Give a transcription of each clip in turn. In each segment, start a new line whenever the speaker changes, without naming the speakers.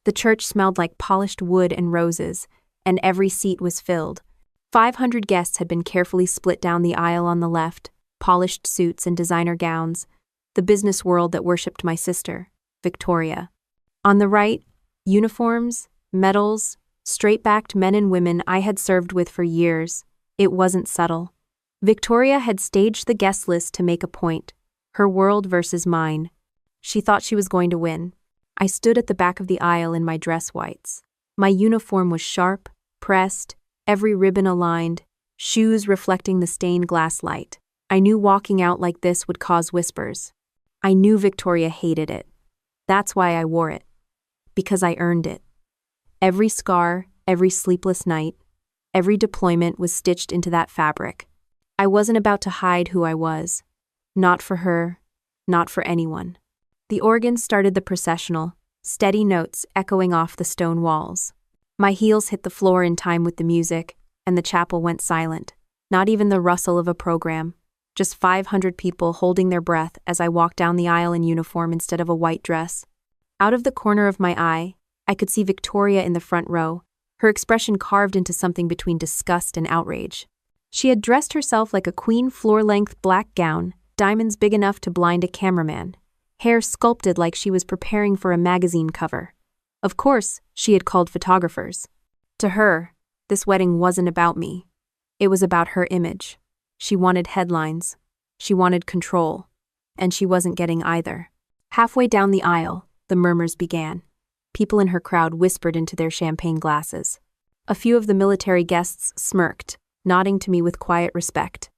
The church smelled like polished wood and roses, and every seat was filled. 500 guests had been carefully split down the aisle on the left, polished suits and designer gowns, the business world that worshipped my sister, Victoria. On the right, uniforms, medals, straight-backed men and women I had served with for years. It wasn't subtle. Victoria had staged the guest list to make a point, her world versus mine. She thought she was going to win. I stood at the back of the aisle in my dress whites. My uniform was sharp, pressed, every ribbon aligned, shoes reflecting the stained glass light. I knew walking out like this would cause whispers. I knew Victoria hated it. That's why I wore it. Because I earned it. Every scar, every sleepless night, every deployment was stitched into that fabric. I wasn't about to hide who I was. Not for her, not for anyone. The organ started the processional, steady notes echoing off the stone walls. My heels hit the floor in time with the music, and the chapel went silent. Not even the rustle of a program. Just 500 people holding their breath as I walked down the aisle in uniform instead of a white dress. Out of the corner of my eye, I could see Victoria in the front row, her expression carved into something between disgust and outrage. She had dressed herself like a queen floor-length black gown, diamonds big enough to blind a cameraman, hair sculpted like she was preparing for a magazine cover. Of course, she had called photographers. To her, this wedding wasn't about me. It was about her image. She wanted headlines. She wanted control. And she wasn't getting either. Halfway down the aisle, the murmurs began. People in her crowd whispered into their champagne glasses. A few of the military guests smirked, nodding to me with quiet respect.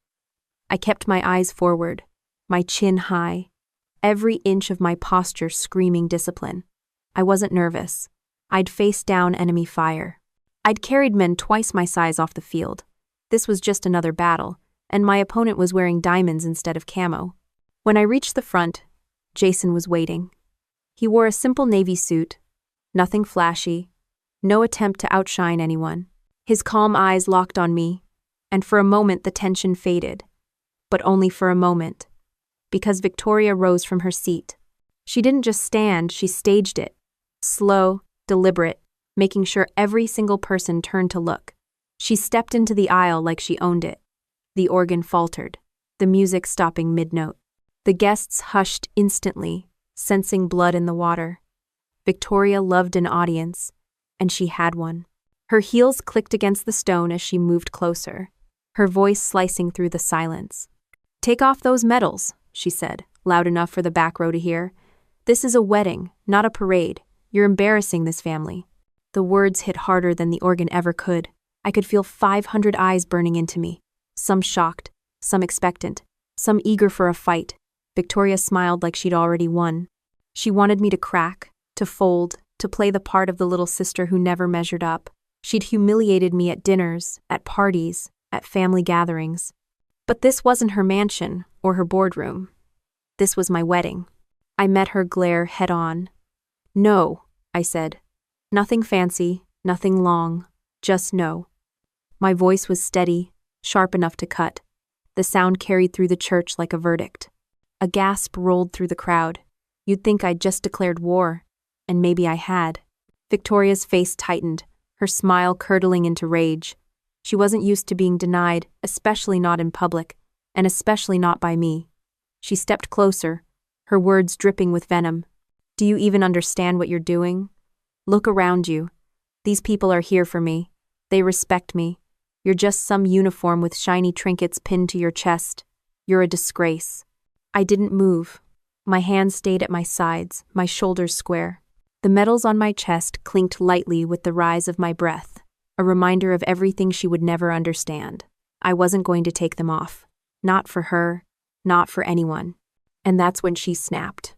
I kept my eyes forward, my chin high, every inch of my posture screaming discipline. I wasn't nervous. I'd faced down enemy fire. I'd carried men twice my size off the field. This was just another battle, and my opponent was wearing diamonds instead of camo. When I reached the front, Jason was waiting. He wore a simple navy suit, nothing flashy, no attempt to outshine anyone. His calm eyes locked on me, and for a moment the tension faded. But only for a moment. Because Victoria rose from her seat. She didn't just stand, she staged it. Slow, deliberate, making sure every single person turned to look. She stepped into the aisle like she owned it. The organ faltered, the music stopping mid-note. The guests hushed instantly, sensing blood in the water. Victoria loved an audience, and she had one. Her heels clicked against the stone as she moved closer, her voice slicing through the silence. "Take off those medals," she said, loud enough for the back row to hear. "This is a wedding, not a parade. You're embarrassing this family." The words hit harder than the organ ever could. I could feel 500 eyes burning into me, some shocked, some expectant, some eager for a fight. Victoria smiled like she'd already won. She wanted me to crack, to fold, to play the part of the little sister who never measured up. She'd humiliated me at dinners, at parties, at family gatherings. But this wasn't her mansion or her boardroom. This was my wedding. I met her glare head on. "No," I said. "Nothing fancy, nothing long, just no." My voice was steady, sharp enough to cut. The sound carried through the church like a verdict. A gasp rolled through the crowd. You'd think I'd just declared war, and maybe I had. Victoria's face tightened, her smile curdling into rage. She wasn't used to being denied, especially not in public, and especially not by me. She stepped closer, her words dripping with venom. "Do you even understand what you're doing? Look around you. These people are here for me. They respect me. You're just some uniform with shiny trinkets pinned to your chest. You're a disgrace." I didn't move. My hands stayed at my sides, my shoulders square. The medals on my chest clinked lightly with the rise of my breath, a reminder of everything she would never understand. I wasn't going to take them off. Not for her, not for anyone. And that's when she snapped.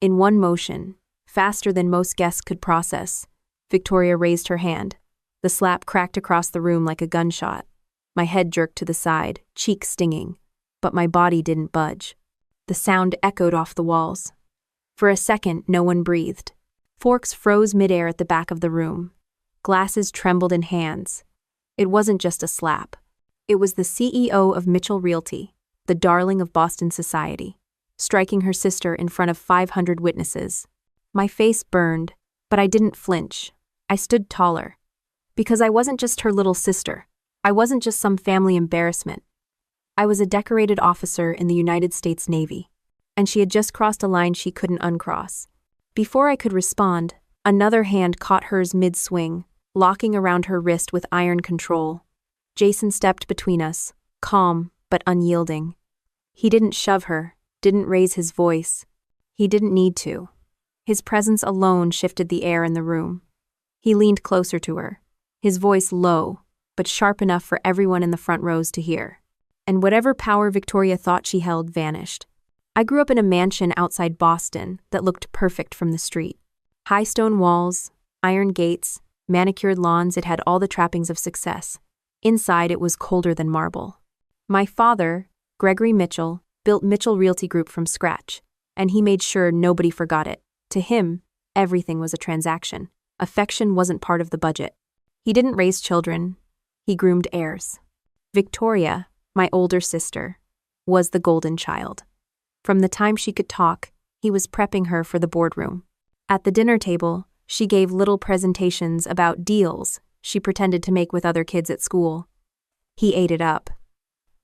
In one motion, faster than most guests could process, Victoria raised her hand. The slap cracked across the room like a gunshot. My head jerked to the side, cheek stinging, but my body didn't budge. The sound echoed off the walls. For a second, no one breathed. Forks froze midair at the back of the room. Glasses trembled in hands. It wasn't just a slap. It was the CEO of Mitchell Realty, the darling of Boston society, striking her sister in front of 500 witnesses. My face burned, But I didn't flinch. I stood taller. Because I wasn't just her little sister. I wasn't just some family embarrassment. I was a decorated officer in the United States Navy, and she had just crossed a line she couldn't uncross. Before I could respond, another hand caught hers mid-swing, locking around her wrist with iron control. Jason stepped between us, calm but unyielding. He didn't shove her, didn't raise his voice. He didn't need to. His presence alone shifted the air in the room. He leaned closer to her, his voice low, but sharp enough for everyone in the front rows to hear. And whatever power Victoria thought she held vanished. I grew up in a mansion outside Boston that looked perfect from the street. High stone walls, iron gates, manicured lawns, it had all the trappings of success. Inside, it was colder than marble. My father, Gregory Mitchell, built Mitchell Realty Group from scratch, and he made sure nobody forgot it. To him, everything was a transaction. Affection wasn't part of the budget. He didn't raise children. He groomed heirs. Victoria, my older sister, was the golden child. From the time she could talk, he was prepping her for the boardroom. At the dinner table, she gave little presentations about deals she pretended to make with other kids at school. He ate it up.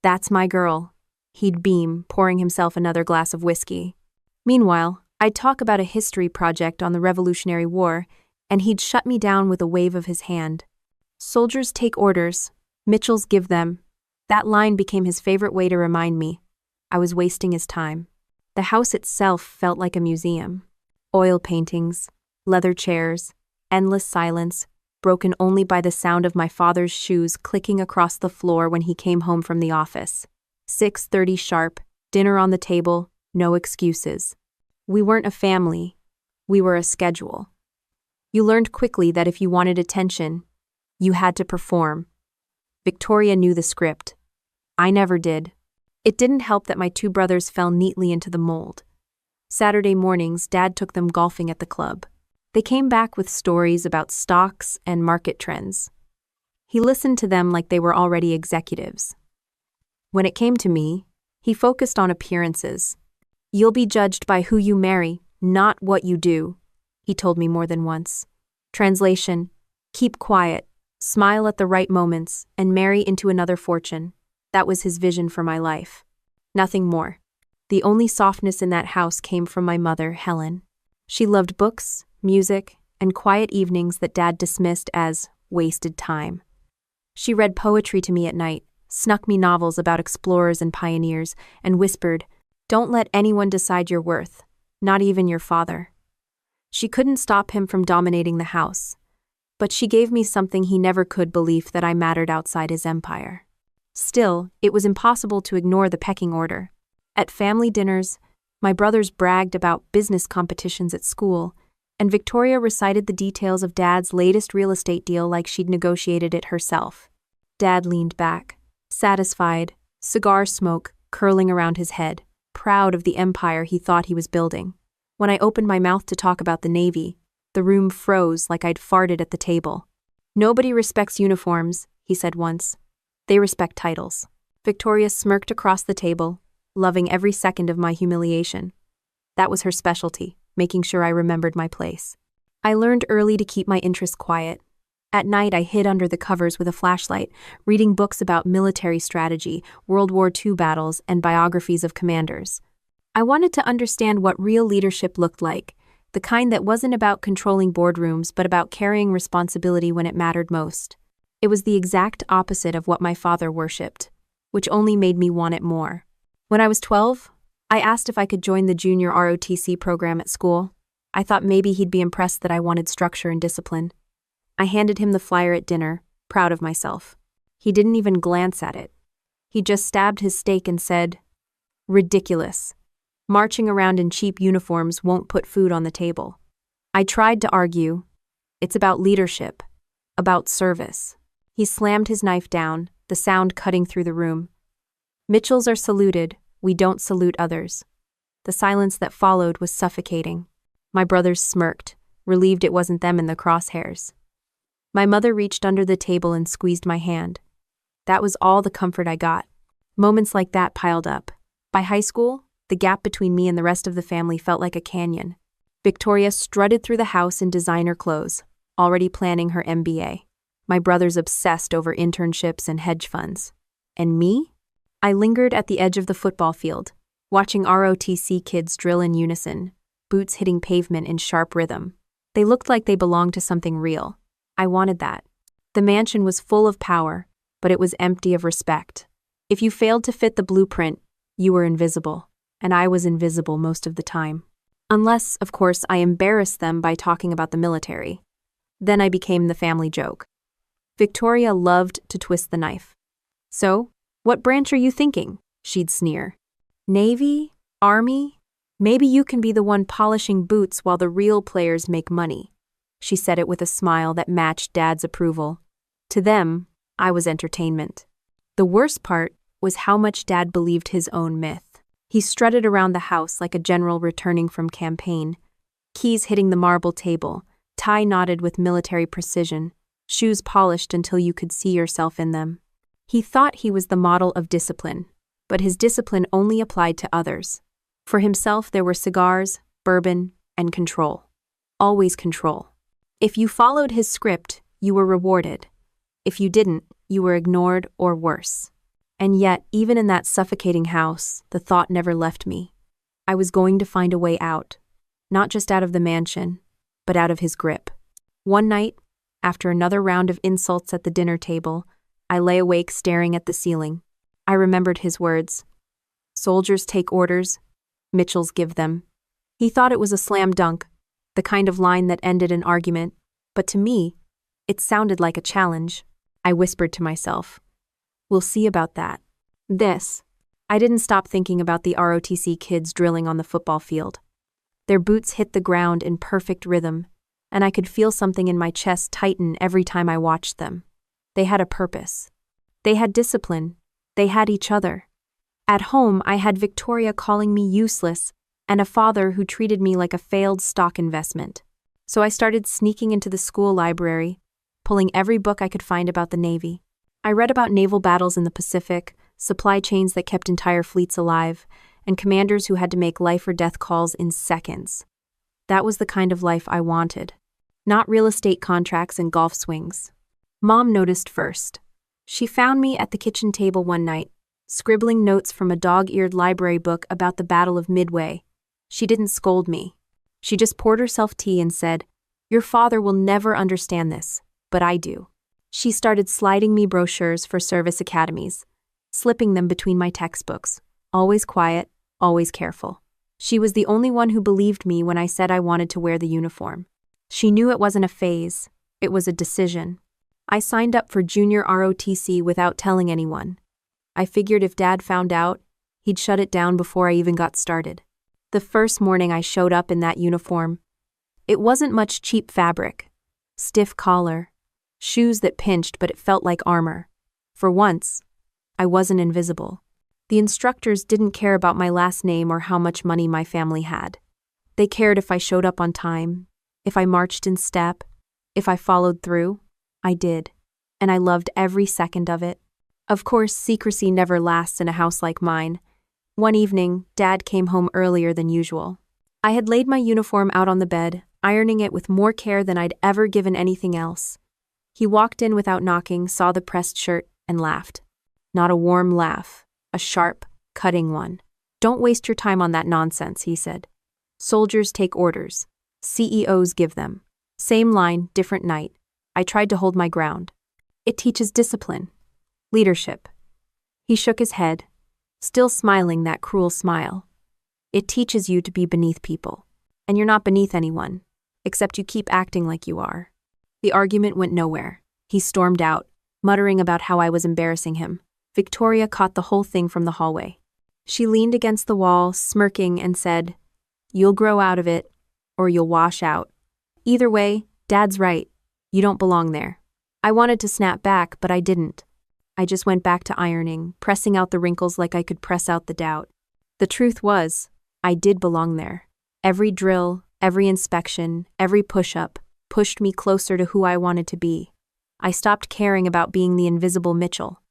"That's my girl," he'd beam, pouring himself another glass of whiskey. Meanwhile, I'd talk about a history project on the Revolutionary War, and he'd shut me down with a wave of his hand. "Soldiers take orders, Mitchells give them." That line became his favorite way to remind me I was wasting his time. The house itself felt like a museum. Oil paintings, leather chairs, endless silence, broken only by the sound of my father's shoes clicking across the floor when he came home from the office. 6:30 sharp, dinner on the table, no excuses. We weren't a family, we were a schedule. You learned quickly that if you wanted attention, you had to perform. Victoria knew the script. I never did. It didn't help that my two brothers fell neatly into the mold. Saturday mornings, Dad took them golfing at the club. They came back with stories about stocks and market trends. He listened to them like they were already executives. When it came to me, he focused on appearances. "You'll be judged by who you marry, not what you do," he told me more than once. Translation: keep quiet, smile at the right moments, and marry into another fortune. That was his vision for my life. Nothing more. The only softness in that house came from my mother, Helen. She loved books, music, and quiet evenings that Dad dismissed as wasted time. She read poetry to me at night, snuck me novels about explorers and pioneers, and whispered, "Don't let anyone decide your worth, not even your father." She couldn't stop him from dominating the house, but she gave me something he never could: belief that I mattered outside his empire. Still, it was impossible to ignore the pecking order. At family dinners, my brothers bragged about business competitions at school, and Victoria recited the details of Dad's latest real estate deal like she'd negotiated it herself. Dad leaned back, satisfied, cigar smoke curling around his head, proud of the empire he thought he was building. When I opened my mouth to talk about the Navy, the room froze like I'd farted at the table. "Nobody respects uniforms," he said once. "They respect titles." Victoria smirked across the table, loving every second of my humiliation. That was her specialty, making sure I remembered my place. I learned early to keep my interests quiet. At night, I hid under the covers with a flashlight, reading books about military strategy, World War II battles, and biographies of commanders. I wanted to understand what real leadership looked like, the kind that wasn't about controlling boardrooms but about carrying responsibility when it mattered most. It was the exact opposite of what my father worshipped, which only made me want it more. When I was 12, I asked if I could join the junior ROTC program at school. I thought maybe he'd be impressed that I wanted structure and discipline. I handed him the flyer at dinner, proud of myself. He didn't even glance at it. He just stabbed his steak and said, "Ridiculous. Marching around in cheap uniforms won't put food on the table." I tried to argue. It's about leadership, about service. He slammed his knife down, the sound cutting through the room. "Mitchells are saluted, we don't salute others." The silence that followed was suffocating. My brothers smirked, relieved it wasn't them in the crosshairs. My mother reached under the table and squeezed my hand. That was all the comfort I got. Moments like that piled up. By high school, the gap between me and the rest of the family felt like a canyon. Victoria strutted through the house in designer clothes, already planning her MBA. My brother's obsessed over internships and hedge funds. And me? I lingered at the edge of the football field, watching ROTC kids drill in unison, boots hitting pavement in sharp rhythm. They looked like they belonged to something real. I wanted that. The mansion was full of power, but it was empty of respect. If you failed to fit the blueprint, you were invisible, and I was invisible most of the time. Unless, of course, I embarrassed them by talking about the military. Then I became the family joke. Victoria loved to twist the knife. So, what branch are you thinking? She'd sneer. Navy? Army? Maybe you can be the one polishing boots while the real players make money. She said it with a smile that matched Dad's approval. To them, I was entertainment. The worst part was how much Dad believed his own myth. He strutted around the house like a general returning from campaign, keys hitting the marble table, tie knotted with military precision, shoes polished until you could see yourself in them. He thought he was the model of discipline, but his discipline only applied to others. For himself, there were cigars, bourbon, and control. Always control. If you followed his script, you were rewarded. If you didn't, you were ignored or worse. And yet, even in that suffocating house, the thought never left me. I was going to find a way out. Not just out of the mansion, but out of his grip. One night, after another round of insults at the dinner table, I lay awake staring at the ceiling. I remembered his words. Soldiers take orders, Mitchells give them. He thought it was a slam dunk, the kind of line that ended an argument, but to me, it sounded like a challenge. I whispered to myself, we'll see about that. I didn't stop thinking about the ROTC kids drilling on the football field. Their boots hit the ground in perfect rhythm, and I could feel something in my chest tighten every time I watched them. They had a purpose. They had discipline. They had each other. At home, I had Victoria calling me useless and a father who treated me like a failed stock investment. So I started sneaking into the school library, pulling every book I could find about the Navy. I read about naval battles in the Pacific, supply chains that kept entire fleets alive, and commanders who had to make life or death calls in seconds. That was the kind of life I wanted. Not real estate contracts and golf swings. Mom noticed first. She found me at the kitchen table one night, scribbling notes from a dog-eared library book about the Battle of Midway. She didn't scold me. She just poured herself tea and said, "Your father will never understand this, but I do." She started sliding me brochures for service academies, slipping them between my textbooks, always quiet, always careful. She was the only one who believed me when I said I wanted to wear the uniform. She knew it wasn't a phase, it was a decision. I signed up for junior ROTC without telling anyone. I figured if Dad found out, he'd shut it down before I even got started. The first morning I showed up in that uniform, it wasn't much cheap fabric, stiff collar, shoes that pinched but it felt like armor. For once, I wasn't invisible. The instructors didn't care about my last name or how much money my family had. They cared if I showed up on time, if I marched in step, if I followed through. I did, and I loved every second of it. Of course, secrecy never lasts in a house like mine. One evening, Dad came home earlier than usual. I had laid my uniform out on the bed, ironing it with more care than I'd ever given anything else. He walked in without knocking, saw the pressed shirt, and laughed. Not a warm laugh, a sharp, cutting one. "Don't waste your time on that nonsense," he said. "Soldiers take orders. CEOs give them." Same line, different night. I tried to hold my ground. "It teaches discipline. Leadership." He shook his head, still smiling that cruel smile. "It teaches you to be beneath people. And you're not beneath anyone, except you keep acting like you are." The argument went nowhere. He stormed out, muttering about how I was embarrassing him. Victoria caught the whole thing from the hallway. She leaned against the wall, smirking, and said, "You'll grow out of it, or you'll wash out. Either way, Dad's right. You don't belong there." I wanted to snap back, but I didn't. I just went back to ironing, pressing out the wrinkles like I could press out the doubt. The truth was, I did belong there. Every drill, every inspection, every push-up pushed me closer to who I wanted to be. I stopped caring about being the invisible Mitchell.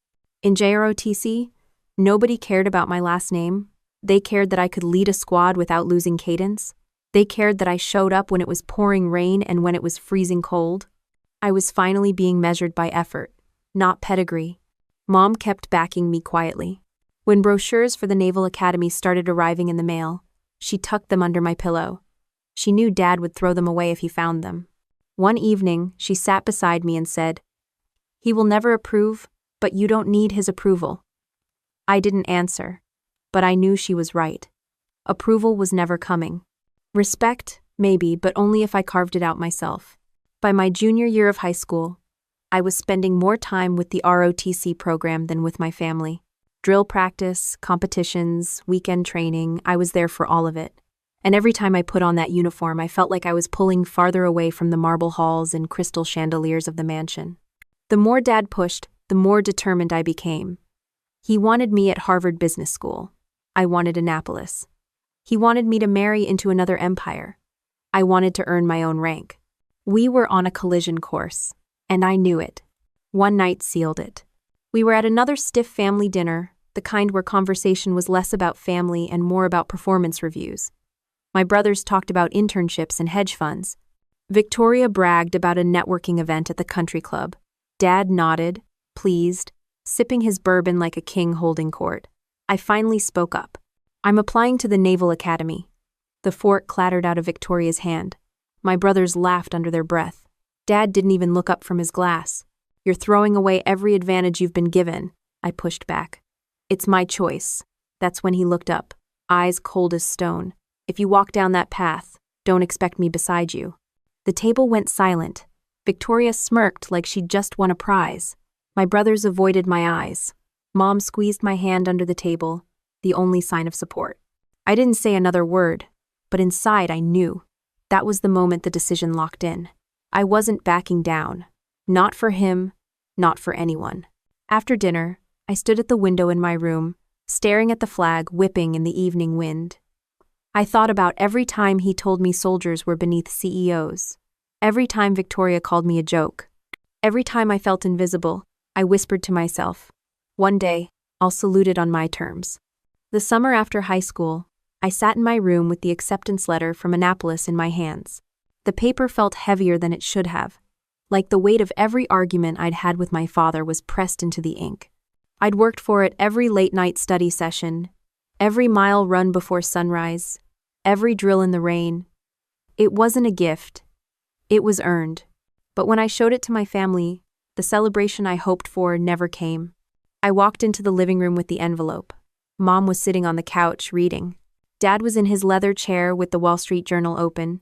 In JROTC, nobody cared about my last name. They cared that I could lead a squad without losing cadence. They cared that I showed up when it was pouring rain and when it was freezing cold. I was finally being measured by effort, not pedigree. Mom kept backing me quietly. When brochures for the Naval Academy started arriving in the mail, she tucked them under my pillow. She knew Dad would throw them away if he found them. One evening, she sat beside me and said, "He will never approve, but you don't need his approval." I didn't answer, but I knew she was right. Approval was never coming. Respect, maybe, but only if I carved it out myself. By my junior year of high school, I was spending more time with the ROTC program than with my family. Drill practice, competitions, weekend training, I was there for all of it. And every time I put on that uniform, I felt like I was pulling farther away from the marble halls and crystal chandeliers of the mansion. The more Dad pushed, the more determined I became. He wanted me at Harvard Business School. I wanted Annapolis. He wanted me to marry into another empire. I wanted to earn my own rank. We were on a collision course, and I knew it. One night sealed it. We were at another stiff family dinner, the kind where conversation was less about family and more about performance reviews. My brothers talked about internships and hedge funds. Victoria bragged about a networking event at the country club. Dad nodded, pleased, sipping his bourbon like a king holding court. I finally spoke up. "I'm applying to the Naval Academy." The fork clattered out of Victoria's hand. My brothers laughed under their breath. Dad didn't even look up from his glass. "You're throwing away every advantage you've been given," I pushed back. "It's my choice." That's when he looked up, eyes cold as stone. "If you walk down that path, don't expect me beside you." The table went silent. Victoria smirked like she'd just won a prize. My brothers avoided my eyes. Mom squeezed my hand under the table, the only sign of support. I didn't say another word, but inside I knew. That was the moment the decision locked in. I wasn't backing down. Not for him, not for anyone. After dinner, I stood at the window in my room, staring at the flag whipping in the evening wind. I thought about every time he told me soldiers were beneath CEOs. Every time Victoria called me a joke. Every time I felt invisible, I whispered to myself, one day, I'll salute it on my terms. The summer after high school, I sat in my room with the acceptance letter from Annapolis in my hands. The paper felt heavier than it should have, like the weight of every argument I'd had with my father was pressed into the ink. I'd worked for it every late-night study session, every mile run before sunrise, every drill in the rain. It wasn't a gift. It was earned. But when I showed it to my family, the celebration I hoped for never came. I walked into the living room with the envelope. Mom was sitting on the couch, reading. Dad was in his leather chair with the Wall Street Journal open,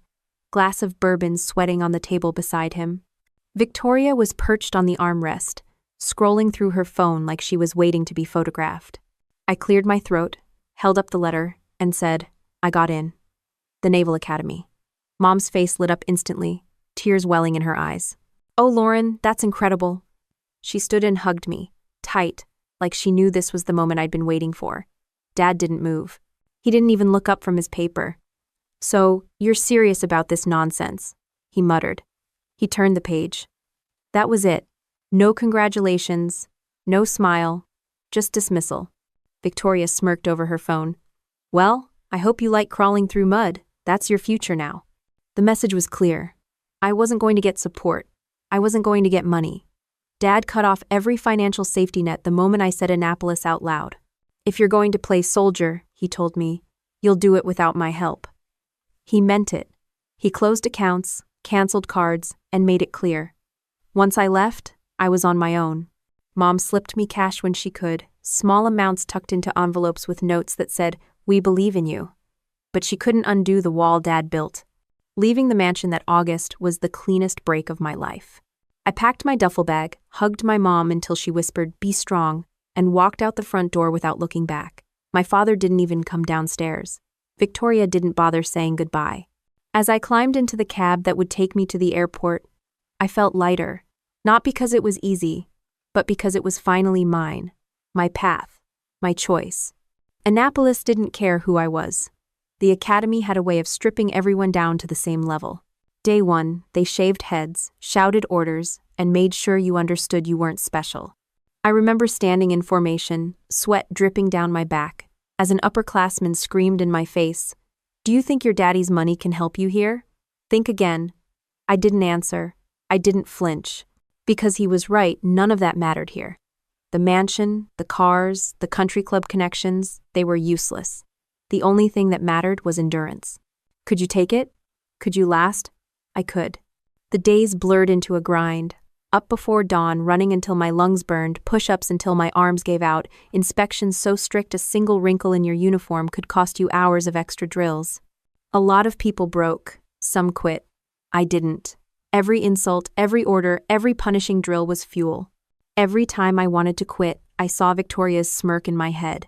glass of bourbon sweating on the table beside him. Victoria was perched on the armrest, scrolling through her phone like she was waiting to be photographed. I cleared my throat, held up the letter, and said, "I got in. The Naval Academy." Mom's face lit up instantly, tears welling in her eyes. "Oh, Lauren, that's incredible." She stood and hugged me, tight, like she knew this was the moment I'd been waiting for. Dad didn't move. He didn't even look up from his paper. "So, you're serious about this nonsense," he muttered. He turned the page. That was it. No congratulations, no smile, just dismissal. Victoria smirked over her phone. "Well, I hope you like crawling through mud. That's your future now." The message was clear. I wasn't going to get support. I wasn't going to get money. Dad cut off every financial safety net the moment I said Annapolis out loud. "If you're going to play soldier," he told me, "you'll do it without my help." He meant it. He closed accounts, canceled cards, and made it clear. Once I left, I was on my own. Mom slipped me cash when she could, small amounts tucked into envelopes with notes that said, "We believe in you." But she couldn't undo the wall Dad built. Leaving the mansion that August was the cleanest break of my life. I packed my duffel bag, hugged my mom until she whispered, "Be strong," and walked out the front door without looking back. My father didn't even come downstairs. Victoria didn't bother saying goodbye. As I climbed into the cab that would take me to the airport, I felt lighter, not because it was easy, but because it was finally mine, my path, my choice. Annapolis didn't care who I was. The academy had a way of stripping everyone down to the same level. Day one, they shaved heads, shouted orders, and made sure you understood you weren't special. I remember standing in formation, sweat dripping down my back, as an upperclassman screamed in my face, Do you think your daddy's money can help you here? Think again. I didn't answer. I didn't flinch. Because he was right, none of that mattered here. The mansion, the cars, the country club connections, they were useless. The only thing that mattered was endurance. Could you take it? Could you last? I could. The days blurred into a grind. Up before dawn, running until my lungs burned, push-ups until my arms gave out, inspections so strict a single wrinkle in your uniform could cost you hours of extra drills. A lot of people broke. Some quit. I didn't. Every insult, every order, every punishing drill was fuel. Every time I wanted to quit, I saw Victoria's smirk in my head,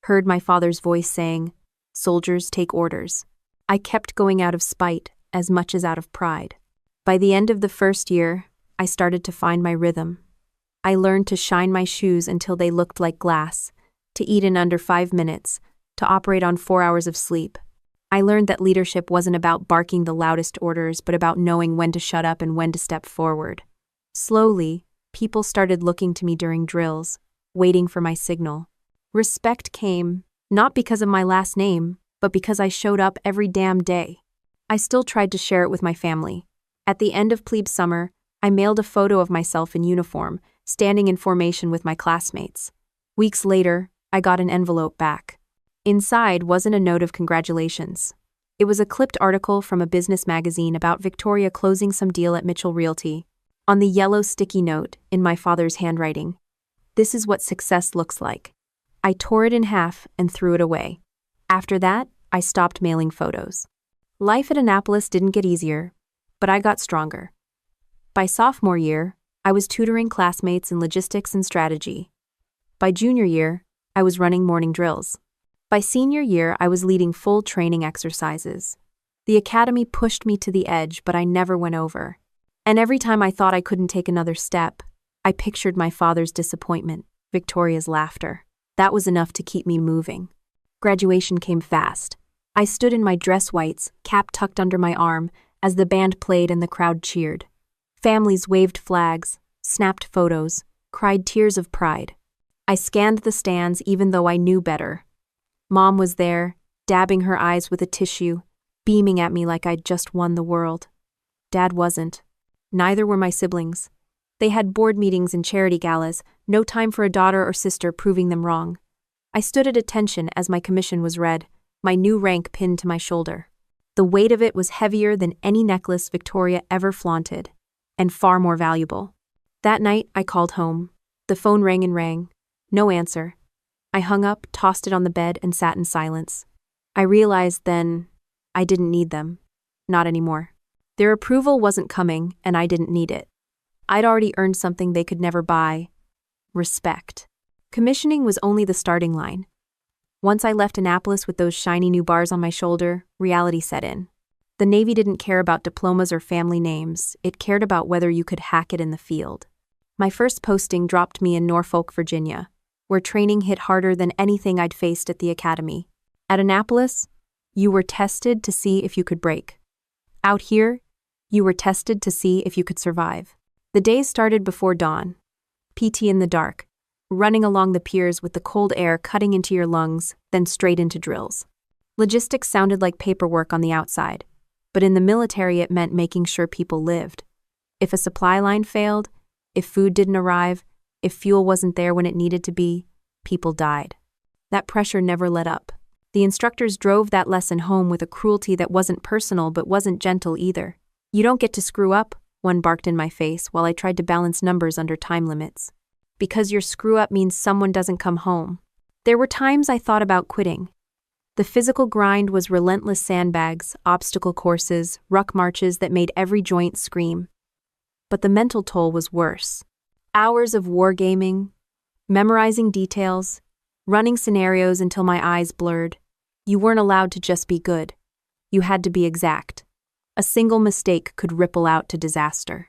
heard my father's voice saying, "Soldiers take orders." I kept going out of spite as much as out of pride. By the end of the first year, I started to find my rhythm. I learned to shine my shoes until they looked like glass, to eat in under 5 minutes, to operate on 4 hours of sleep. I learned that leadership wasn't about barking the loudest orders, but about knowing when to shut up and when to step forward. Slowly, people started looking to me during drills, waiting for my signal. Respect came, not because of my last name, but because I showed up every damn day. I still tried to share it with my family. At the end of plebe summer, I mailed a photo of myself in uniform, standing in formation with my classmates. Weeks later, I got an envelope back. Inside wasn't a note of congratulations. It was a clipped article from a business magazine about Victoria closing some deal at Mitchell Realty. On the yellow sticky note, in my father's handwriting, "This is what success looks like." I tore it in half and threw it away. After that, I stopped mailing photos. Life at Annapolis didn't get easier, but I got stronger. By sophomore year, I was tutoring classmates in logistics and strategy. By junior year, I was running morning drills. By senior year, I was leading full training exercises. The academy pushed me to the edge, but I never went over. And every time I thought I couldn't take another step, I pictured my father's disappointment, Victoria's laughter. That was enough to keep me moving. Graduation came fast. I stood in my dress whites, cap tucked under my arm, as the band played and the crowd cheered. Families waved flags, snapped photos, cried tears of pride. I scanned the stands even though I knew better. Mom was there, dabbing her eyes with a tissue, beaming at me like I'd just won the world. Dad wasn't. Neither were my siblings. They had board meetings and charity galas, no time for a daughter or sister proving them wrong. I stood at attention as my commission was read, my new rank pinned to my shoulder. The weight of it was heavier than any necklace Victoria ever flaunted, and far more valuable. That night, I called home. The phone rang and rang. No answer. I hung up, tossed it on the bed, and sat in silence. I realized then I didn't need them. Not anymore. Their approval wasn't coming, and I didn't need it. I'd already earned something they could never buy: respect. Commissioning was only the starting line. Once I left Annapolis with those shiny new bars on my shoulder, reality set in. The Navy didn't care about diplomas or family names. It cared about whether you could hack it in the field. My first posting dropped me in Norfolk, Virginia, where training hit harder than anything I'd faced at the academy. At Annapolis, you were tested to see if you could break. Out here, you were tested to see if you could survive. The days started before dawn. PT in the dark, running along the piers with the cold air cutting into your lungs, then straight into drills. Logistics sounded like paperwork on the outside, but in the military it meant making sure people lived. If a supply line failed, if food didn't arrive, if fuel wasn't there when it needed to be, people died. That pressure never let up. The instructors drove that lesson home with a cruelty that wasn't personal but wasn't gentle either. "You don't get to screw up," one barked in my face while I tried to balance numbers under time limits. "Because your screw up means someone doesn't come home." There were times I thought about quitting. The physical grind was relentless sandbags, obstacle courses, ruck marches that made every joint scream. But the mental toll was worse. Hours of wargaming, memorizing details, running scenarios until my eyes blurred. You weren't allowed to just be good. You had to be exact. A single mistake could ripple out to disaster.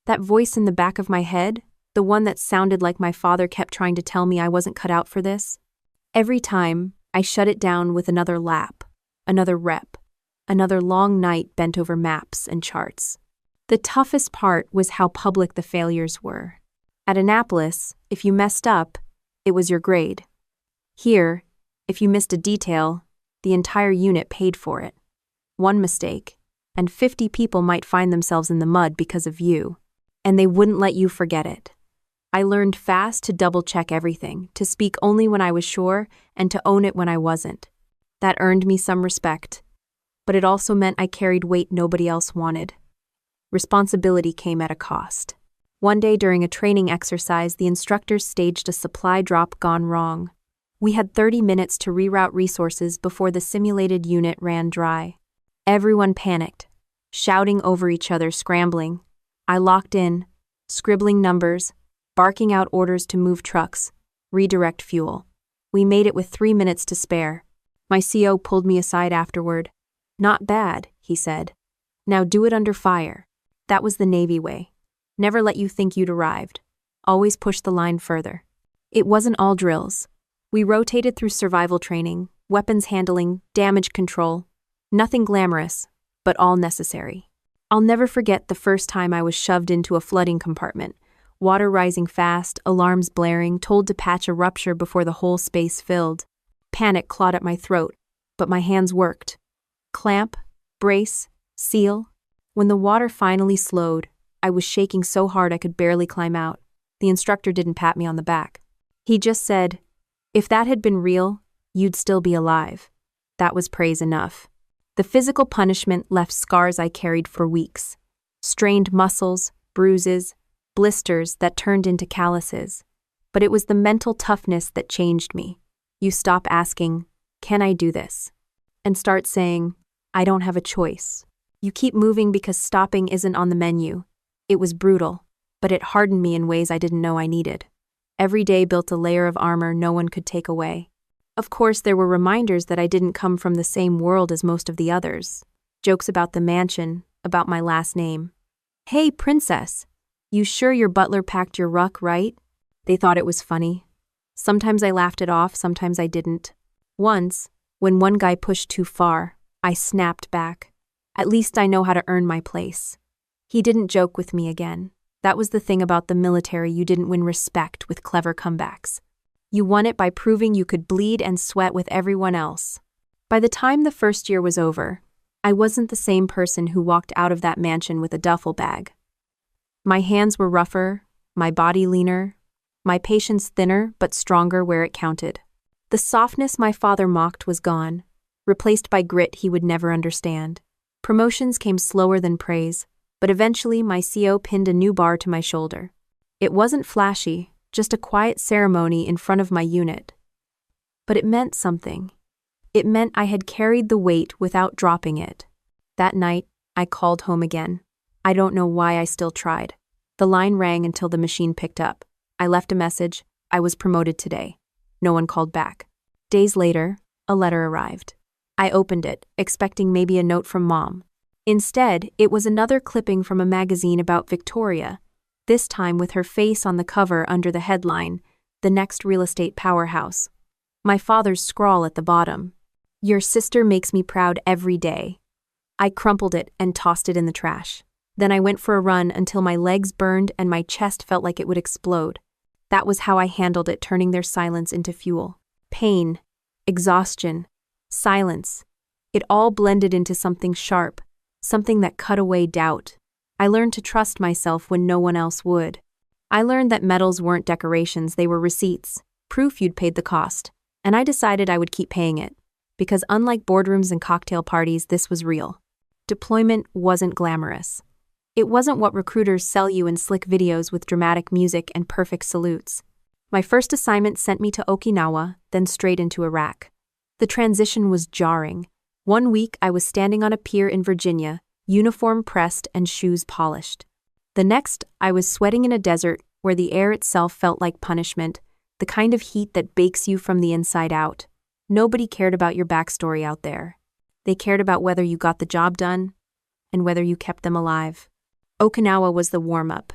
That voice in the back of my head, the one that sounded like my father kept trying to tell me I wasn't cut out for this. Every time, I shut it down with another lap, another rep, another long night bent over maps and charts. The toughest part was how public the failures were. At Annapolis, if you messed up, it was your grade. Here, if you missed a detail, the entire unit paid for it. One mistake, and 50 people might find themselves in the mud because of you. And they wouldn't let you forget it. I learned fast to double-check everything, to speak only when I was sure, and to own it when I wasn't. That earned me some respect. But it also meant I carried weight nobody else wanted. Responsibility came at a cost. One day during a training exercise, the instructors staged a supply drop gone wrong. We had 30 minutes to reroute resources before the simulated unit ran dry. Everyone panicked, shouting over each other, scrambling. I locked in, scribbling numbers, barking out orders to move trucks, redirect fuel. We made it with 3 minutes to spare. My CO pulled me aside afterward. "Not bad," he said. "Now do it under fire." That was the Navy way. Never let you think you'd arrived. Always push the line further. It wasn't all drills. We rotated through survival training, weapons handling, damage control. Nothing glamorous, but all necessary. I'll never forget the first time I was shoved into a flooding compartment. Water rising fast, alarms blaring, told to patch a rupture before the whole space filled. Panic clawed at my throat, but my hands worked. Clamp, brace, seal. When the water finally slowed, I was shaking so hard I could barely climb out. The instructor didn't pat me on the back. He just said, "If that had been real, you'd still be alive." That was praise enough. The physical punishment left scars I carried for weeks. Strained muscles, bruises, blisters that turned into calluses. But it was the mental toughness that changed me. You stop asking, "Can I do this?" and start saying, "I don't have a choice." You keep moving because stopping isn't on the menu. It was brutal, but it hardened me in ways I didn't know I needed. Every day built a layer of armor no one could take away. Of course, there were reminders that I didn't come from the same world as most of the others. Jokes about the mansion, about my last name. "Hey, princess, you sure your butler packed your ruck, right?" They thought it was funny. Sometimes I laughed it off, sometimes I didn't. Once, when one guy pushed too far, I snapped back. At least I know how to earn my place. He didn't joke with me again. That was the thing about the military, you didn't win respect with clever comebacks. You won it by proving you could bleed and sweat with everyone else. By the time the first year was over, I wasn't the same person who walked out of that mansion with a duffel bag. My hands were rougher, my body leaner, my patience thinner but stronger where it counted. The softness my father mocked was gone, replaced by grit he would never understand. Promotions came slower than praise, but eventually my CO pinned a new bar to my shoulder. It wasn't flashy, just a quiet ceremony in front of my unit. But it meant something. It meant I had carried the weight without dropping it. That night, I called home again. I don't know why I still tried. The line rang until the machine picked up. I left a message, "I was promoted today." No one called back. Days later, a letter arrived. I opened it, expecting maybe a note from Mom. Instead, it was another clipping from a magazine about Victoria, this time with her face on the cover under the headline, "The Next Real Estate Powerhouse." My father's scrawl at the bottom, "Your sister makes me proud every day." I crumpled it and tossed it in the trash. Then I went for a run until my legs burned and my chest felt like it would explode. That was how I handled it, turning their silence into fuel. Pain, exhaustion, silence. It all blended into something sharp, something that cut away doubt. I learned to trust myself when no one else would. I learned that medals weren't decorations, they were receipts, proof you'd paid the cost. And I decided I would keep paying it. Because unlike boardrooms and cocktail parties, this was real. Deployment wasn't glamorous. It wasn't what recruiters sell you in slick videos with dramatic music and perfect salutes. My first assignment sent me to Okinawa, then straight into Iraq. The transition was jarring. One week I was standing on a pier in Virginia, uniform pressed and shoes polished. The next, I was sweating in a desert where the air itself felt like punishment, the kind of heat that bakes you from the inside out. Nobody cared about your backstory out there. They cared about whether you got the job done and whether you kept them alive. Okinawa was the warm-up.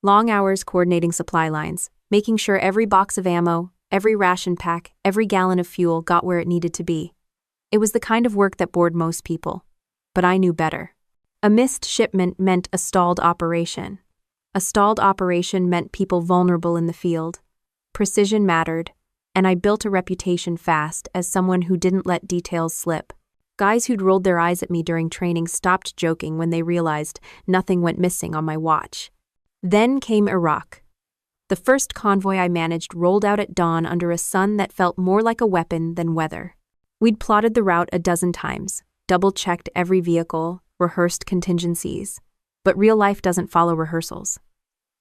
Long hours coordinating supply lines, making sure every box of ammo, every ration pack, every gallon of fuel got where it needed to be. It was the kind of work that bored most people. But I knew better. A missed shipment meant a stalled operation. A stalled operation meant people vulnerable in the field. Precision mattered, and I built a reputation fast as someone who didn't let details slip. Guys who'd rolled their eyes at me during training stopped joking when they realized nothing went missing on my watch. Then came Iraq. The first convoy I managed rolled out at dawn under a sun that felt more like a weapon than weather. We'd plotted the route a dozen times, double-checked every vehicle, rehearsed contingencies. But real life doesn't follow rehearsals.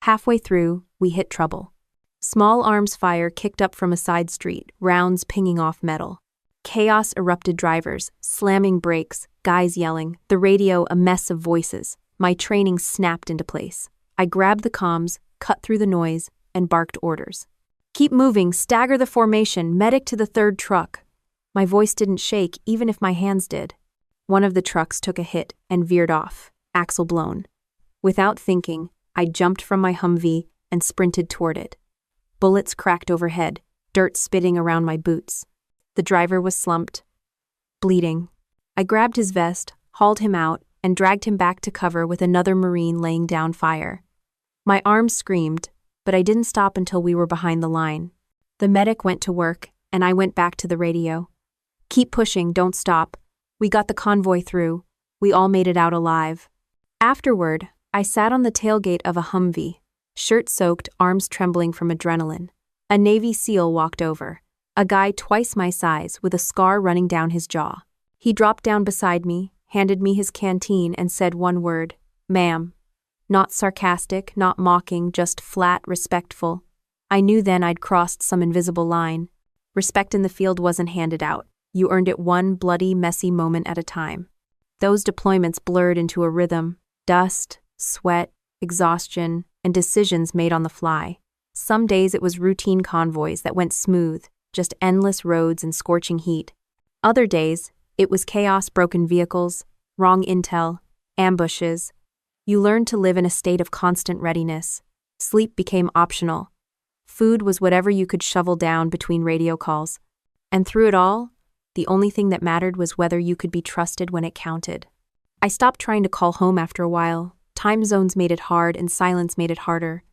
Halfway through, we hit trouble. Small arms fire kicked up from a side street, rounds pinging off metal. Chaos erupted, drivers slamming brakes, guys yelling, the radio a mess of voices. My training snapped into place. I grabbed the comms, cut through the noise, and barked orders. Keep moving, stagger the formation, medic to the third truck. My voice didn't shake, even if my hands did. One of the trucks took a hit and veered off, axle blown. Without thinking, I jumped from my Humvee and sprinted toward it. Bullets cracked overhead, dirt spitting around my boots. The driver was slumped, bleeding. I grabbed his vest, hauled him out, and dragged him back to cover with another Marine laying down fire. My arms screamed, but I didn't stop until we were behind the line. The medic went to work, and I went back to the radio. Keep pushing, don't stop. We got the convoy through. We all made it out alive. Afterward, I sat on the tailgate of a Humvee, shirt soaked, arms trembling from adrenaline. A Navy SEAL walked over, a guy twice my size with a scar running down his jaw. He dropped down beside me, handed me his canteen, and said one word, "Ma'am." Not sarcastic, not mocking, just flat, respectful. I knew then I'd crossed some invisible line. Respect in the field wasn't handed out. You earned it one bloody, messy moment at a time. Those deployments blurred into a rhythm: dust, sweat, exhaustion, and decisions made on the fly. Some days it was routine convoys that went smooth, just endless roads and scorching heat. Other days, it was chaos, broken vehicles, wrong intel, ambushes. You learned to live in a state of constant readiness. Sleep became optional. Food was whatever you could shovel down between radio calls. And through it all, the only thing that mattered was whether you could be trusted when it counted. I stopped trying to call home after a while. Time zones made it hard and silence made it harder.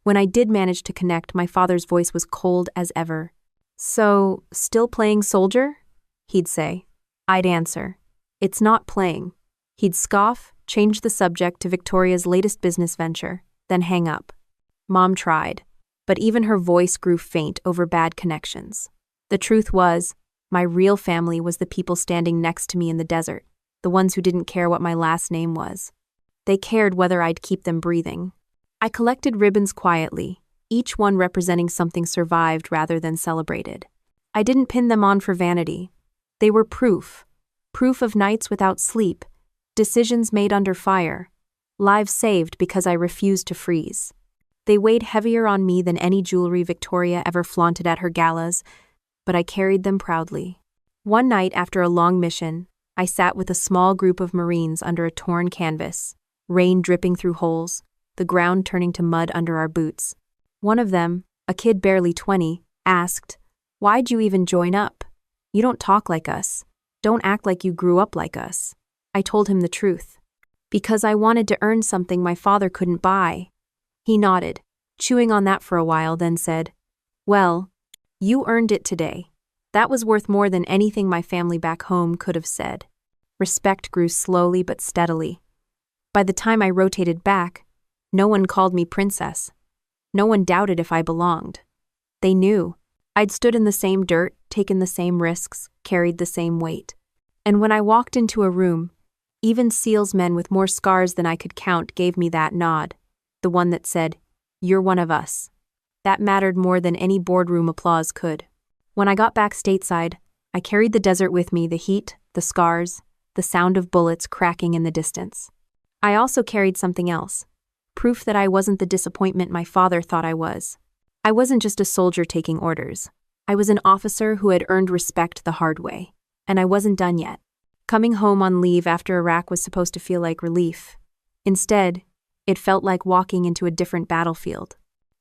When I did manage to connect, my father's voice was cold as ever. "So, still playing soldier?" he'd say. I'd answer, "It's not playing." He'd scoff, change the subject to Victoria's latest business venture, then hang up. Mom tried, but even her voice grew faint over bad connections. The truth was, my real family was the people standing next to me in the desert, the ones who didn't care what my last name was. They cared whether I'd keep them breathing. I collected ribbons quietly, each one representing something survived rather than celebrated. I didn't pin them on for vanity. They were proof of nights without sleep, decisions made under fire, lives saved because I refused to freeze. They weighed heavier on me than any jewelry Victoria ever flaunted at her galas, but I carried them proudly. One night after a long mission, I sat with a small group of Marines under a torn canvas, rain dripping through holes, the ground turning to mud under our boots. One of them, a kid barely 20, asked, "Why'd you even join up? You don't talk like us. Don't act like you grew up like us." I told him the truth. Because I wanted to earn something my father couldn't buy. He nodded, chewing on that for a while, then said, "Well, you earned it today." That was worth more than anything my family back home could have said. Respect grew slowly but steadily. By the time I rotated back, no one called me princess. No one doubted if I belonged. They knew. I'd stood in the same dirt, taken the same risks, carried the same weight. And when I walked into a room, even SEALs men with more scars than I could count gave me that nod, the one that said, "You're one of us." That mattered more than any boardroom applause could. When I got back stateside, I carried the desert with me, the heat, the scars, the sound of bullets cracking in the distance. I also carried something else, proof that I wasn't the disappointment my father thought I was. I wasn't just a soldier taking orders. I was an officer who had earned respect the hard way, and I wasn't done yet. Coming home on leave after Iraq was supposed to feel like relief. Instead, it felt like walking into a different battlefield.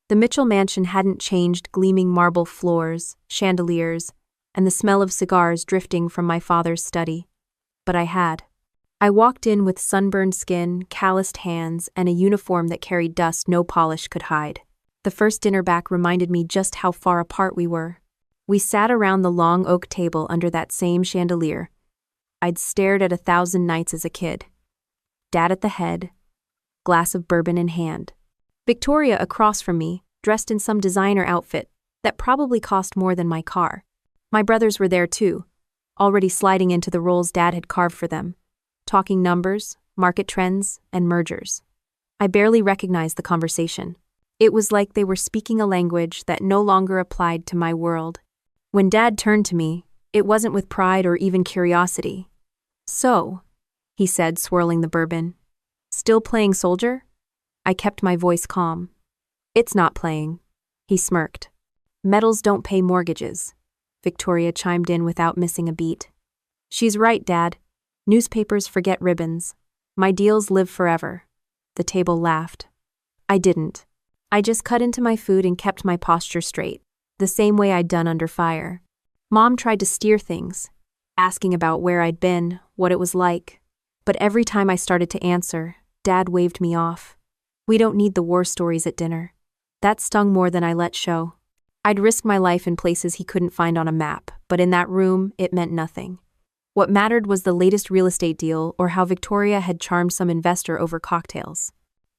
The Mitchell mansion hadn't changed, gleaming marble floors, chandeliers, and the smell of cigars drifting from my father's study. But I had. I walked in with sunburned skin, calloused hands, and a uniform that carried dust no polish could hide. The first dinner back reminded me just how far apart we were. We sat around the long oak table under that same chandelier. I'd stared at 1,000 nights as a kid. Dad at the head, glass of bourbon in hand. Victoria across from me, dressed in some designer outfit that probably cost more than my car. My brothers were there too, already sliding into the roles Dad had carved for them, talking numbers, market trends, and mergers. I barely recognized the conversation. It was like they were speaking a language that no longer applied to my world. When Dad turned to me, it wasn't with pride or even curiosity. "So," he said, swirling the bourbon, "still playing soldier?" I kept my voice calm. "It's not playing," he smirked. "Medals don't pay mortgages," Victoria chimed in without missing a beat. "She's right, Dad. Newspapers forget ribbons. My deals live forever." The table laughed. I didn't. I just cut into my food and kept my posture straight, the same way I'd done under fire. Mom tried to steer things, asking about where I'd been, what it was like. But every time I started to answer, Dad waved me off. "We don't need the war stories at dinner." That stung more than I let show. I'd risk my life in places he couldn't find on a map, but in that room, it meant nothing. What mattered was the latest real estate deal or how Victoria had charmed some investor over cocktails.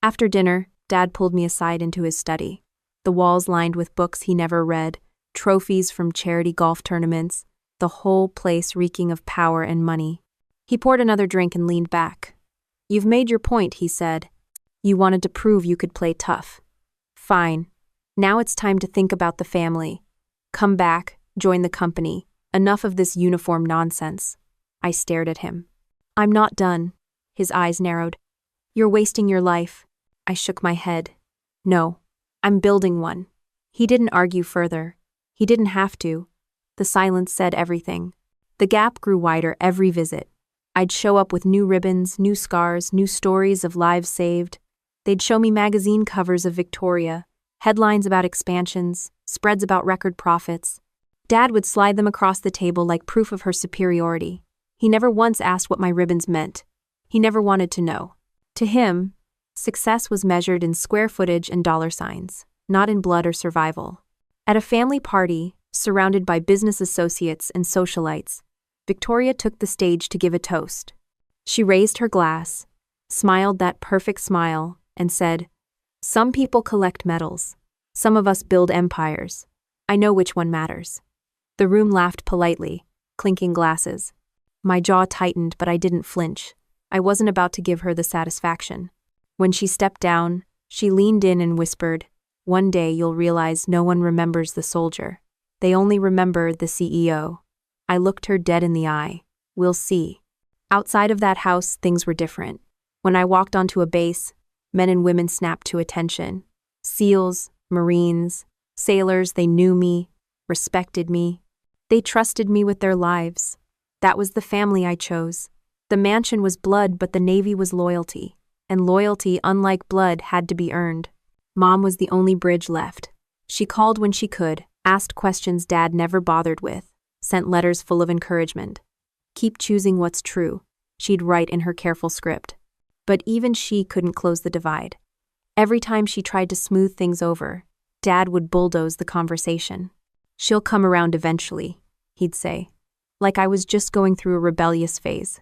After dinner, Dad pulled me aside into his study. The walls lined with books he never read, trophies from charity golf tournaments, the whole place reeking of power and money. He poured another drink and leaned back. "You've made your point," he said. "You wanted to prove you could play tough. Fine. Now it's time to think about the family. Come back, join the company. Enough of this uniform nonsense." I stared at him. "I'm not done." His eyes narrowed. "You're wasting your life." I shook my head. "No, I'm building one." He didn't argue further. He didn't have to. The silence said everything. The gap grew wider every visit. I'd show up with new ribbons, new scars, new stories of lives saved. They'd show me magazine covers of Victoria, headlines about expansions, spreads about record profits. Dad would slide them across the table like proof of her superiority. He never once asked what my ribbons meant. He never wanted to know. To him, success was measured in square footage and dollar signs, not in blood or survival. At a family party, surrounded by business associates and socialites, Victoria took the stage to give a toast. She raised her glass, smiled that perfect smile, and said, "Some people collect medals. Some of us build empires. I know which one matters." The room laughed politely, clinking glasses. My jaw tightened, but I didn't flinch. I wasn't about to give her the satisfaction. When she stepped down, she leaned in and whispered, "One day you'll realize no one remembers the soldier. They only remember the CEO." I looked her dead in the eye. "We'll see." Outside of that house, things were different. When I walked onto a base, men and women snapped to attention. SEALs, Marines, sailors, they knew me, respected me. They trusted me with their lives. That was the family I chose. The mansion was blood, but the Navy was loyalty. And loyalty, unlike blood, had to be earned. Mom was the only bridge left. She called when she could, asked questions Dad never bothered with, sent letters full of encouragement. "Keep choosing what's true," she'd write in her careful script. But even she couldn't close the divide. Every time she tried to smooth things over, Dad would bulldoze the conversation. "She'll come around eventually," he'd say, like I was just going through a rebellious phase.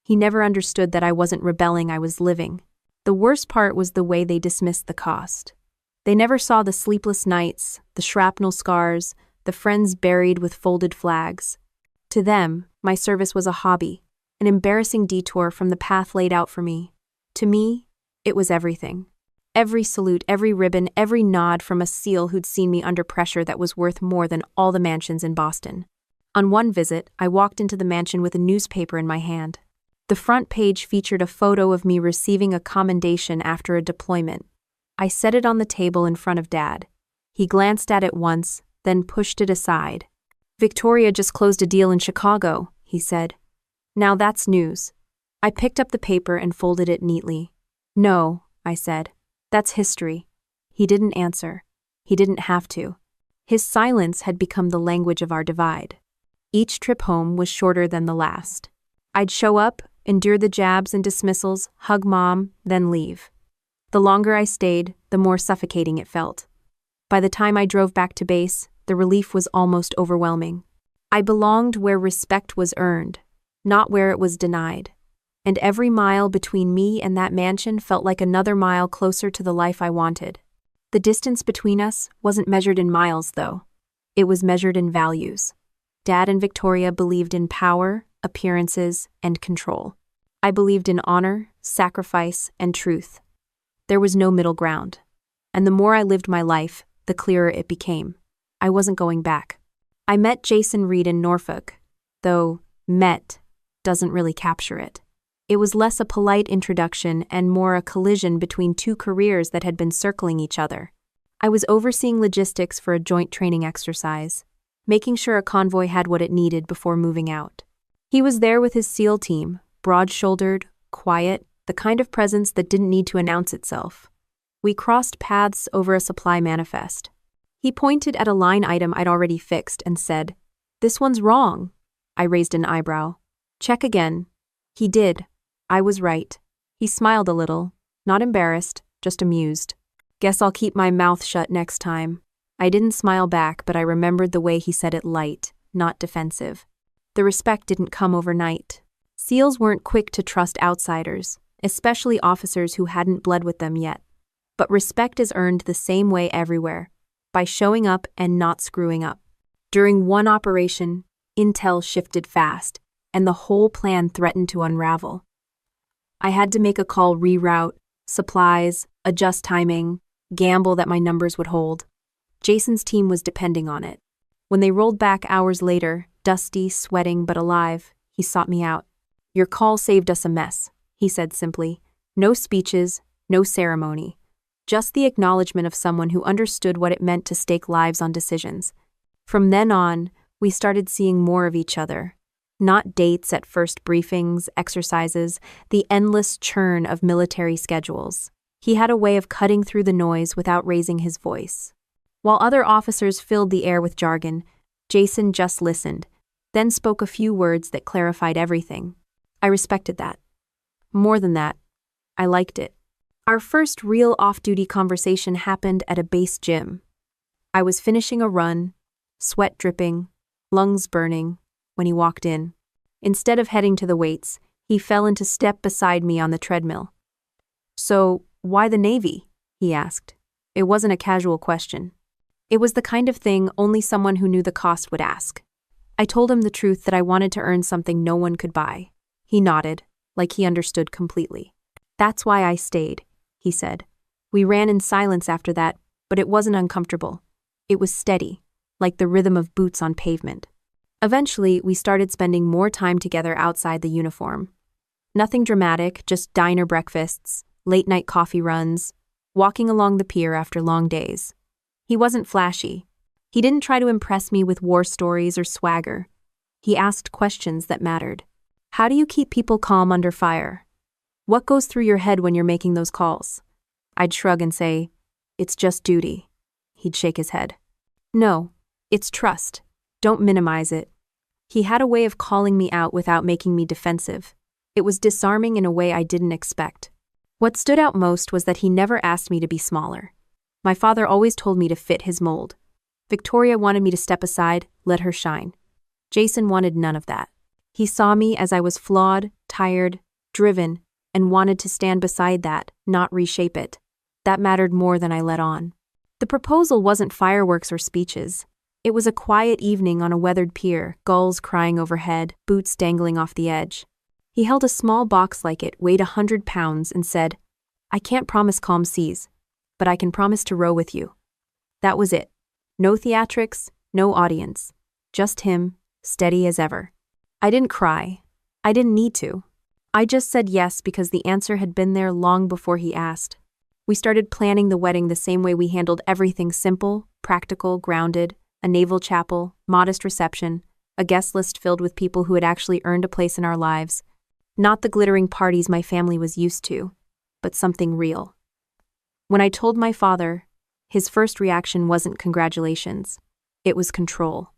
He never understood that I wasn't rebelling, I was living. The worst part was the way they dismissed the cost. They never saw the sleepless nights, the shrapnel scars, the friends buried with folded flags. To them, my service was a hobby, an embarrassing detour from the path laid out for me. To me, it was everything. Every salute, every ribbon, every nod from a SEAL who'd seen me under pressure that was worth more than all the mansions in Boston. On one visit, I walked into the mansion with a newspaper in my hand. The front page featured a photo of me receiving a commendation after a deployment. I set it on the table in front of Dad. He glanced at it once, then pushed it aside. "Victoria just closed a deal in Chicago," he said. "Now that's news." I picked up the paper and folded it neatly. "No," I said. "That's history." He didn't answer. He didn't have to. His silence had become the language of our divide. Each trip home was shorter than the last. I'd show up, endure the jabs and dismissals, hug Mom, then leave. The longer I stayed, the more suffocating it felt. By the time I drove back to base, the relief was almost overwhelming. I belonged where respect was earned, not where it was denied. And every mile between me and that mansion felt like another mile closer to the life I wanted. The distance between us wasn't measured in miles, though. It was measured in values. Dad and Victoria believed in power, appearances, and control. I believed in honor, sacrifice, and truth. There was no middle ground. And the more I lived my life, the clearer it became. I wasn't going back. I met Jason Reed in Norfolk, though met doesn't really capture it. It was less a polite introduction and more a collision between two careers that had been circling each other. I was overseeing logistics for a joint training exercise, making sure a convoy had what it needed before moving out. He was there with his SEAL team, broad-shouldered, quiet, the kind of presence that didn't need to announce itself. We crossed paths over a supply manifest. He pointed at a line item I'd already fixed and said, "This one's wrong." I raised an eyebrow. "Check again." He did. I was right. He smiled a little, not embarrassed, just amused. "Guess I'll keep my mouth shut next time." I didn't smile back, but I remembered the way he said it light, not defensive. The respect didn't come overnight. SEALs weren't quick to trust outsiders, especially officers who hadn't bled with them yet. But respect is earned the same way everywhere, by showing up and not screwing up. During one operation, intel shifted fast, and the whole plan threatened to unravel. I had to make a call, reroute supplies, adjust timing, gamble that my numbers would hold. Jason's team was depending on it. When they rolled back hours later, dusty, sweating, but alive, he sought me out. "Your call saved us a mess," he said simply. No speeches, no ceremony. Just the acknowledgement of someone who understood what it meant to stake lives on decisions. From then on, we started seeing more of each other. Not dates at first briefings, exercises, the endless churn of military schedules. He had a way of cutting through the noise without raising his voice. While other officers filled the air with jargon, Jason just listened, then spoke a few words that clarified everything. I respected that. More than that, I liked it. Our first real off-duty conversation happened at a base gym. I was finishing a run, sweat dripping, lungs burning, when he walked in. Instead of heading to the weights, he fell into step beside me on the treadmill. "So, why the Navy?" he asked. It wasn't a casual question. It was the kind of thing only someone who knew the cost would ask. I told him the truth that I wanted to earn something no one could buy. He nodded, like he understood completely. "That's why I stayed," he said. We ran in silence after that, but it wasn't uncomfortable. It was steady, like the rhythm of boots on pavement. Eventually, we started spending more time together outside the uniform. Nothing dramatic, just diner breakfasts, late-night coffee runs, walking along the pier after long days. He wasn't flashy. He didn't try to impress me with war stories or swagger. He asked questions that mattered. "How do you keep people calm under fire? What goes through your head when you're making those calls?" I'd shrug and say, "It's just duty." He'd shake his head. "No, it's trust. Don't minimize it." He had a way of calling me out without making me defensive. It was disarming in a way I didn't expect. What stood out most was that he never asked me to be smaller. My father always told me to fit his mold. Victoria wanted me to step aside, let her shine. Jason wanted none of that. He saw me as I was flawed, tired, driven, and wanted to stand beside that, not reshape it. That mattered more than I let on. The proposal wasn't fireworks or speeches. It was a quiet evening on a weathered pier, gulls crying overhead, boots dangling off the edge. He held a small box like it, weighed 100 pounds, and said, "I can't promise calm seas, but I can promise to row with you." That was it. No theatrics, no audience. Just him, steady as ever. I didn't cry. I didn't need to. I just said yes because the answer had been there long before he asked. We started planning the wedding the same way we handled everything: simple, practical, grounded, a naval chapel, modest reception, a guest list filled with people who had actually earned a place in our lives. Not the glittering parties my family was used to, but something real. When I told my father, his first reaction wasn't congratulations. It was control.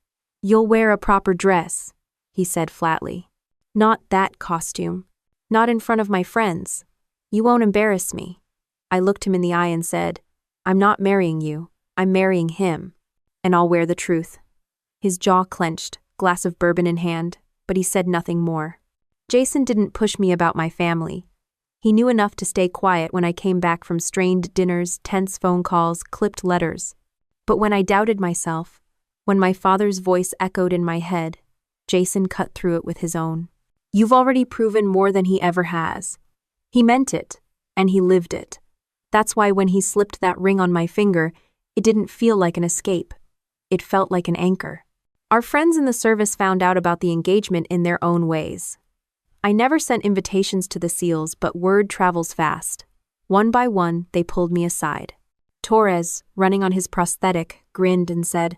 "You'll wear a proper dress," he said flatly. "Not that costume. Not in front of my friends. You won't embarrass me." I looked him in the eye and said, "I'm not marrying you. I'm marrying him. And I'll wear the truth." His jaw clenched, glass of bourbon in hand, but he said nothing more. Jason didn't push me about my family. He knew enough to stay quiet when I came back from strained dinners, tense phone calls, clipped letters. But when I doubted myself, when my father's voice echoed in my head, Jason cut through it with his own. You've already proven more than he ever has. He meant it, and he lived it. That's why when he slipped that ring on my finger, it didn't feel like an escape. It felt like an anchor. Our friends in the service found out about the engagement in their own ways. I never sent invitations to the Seals, but word travels fast. One by one, they pulled me aside. Torres, running on his prosthetic, grinned and said,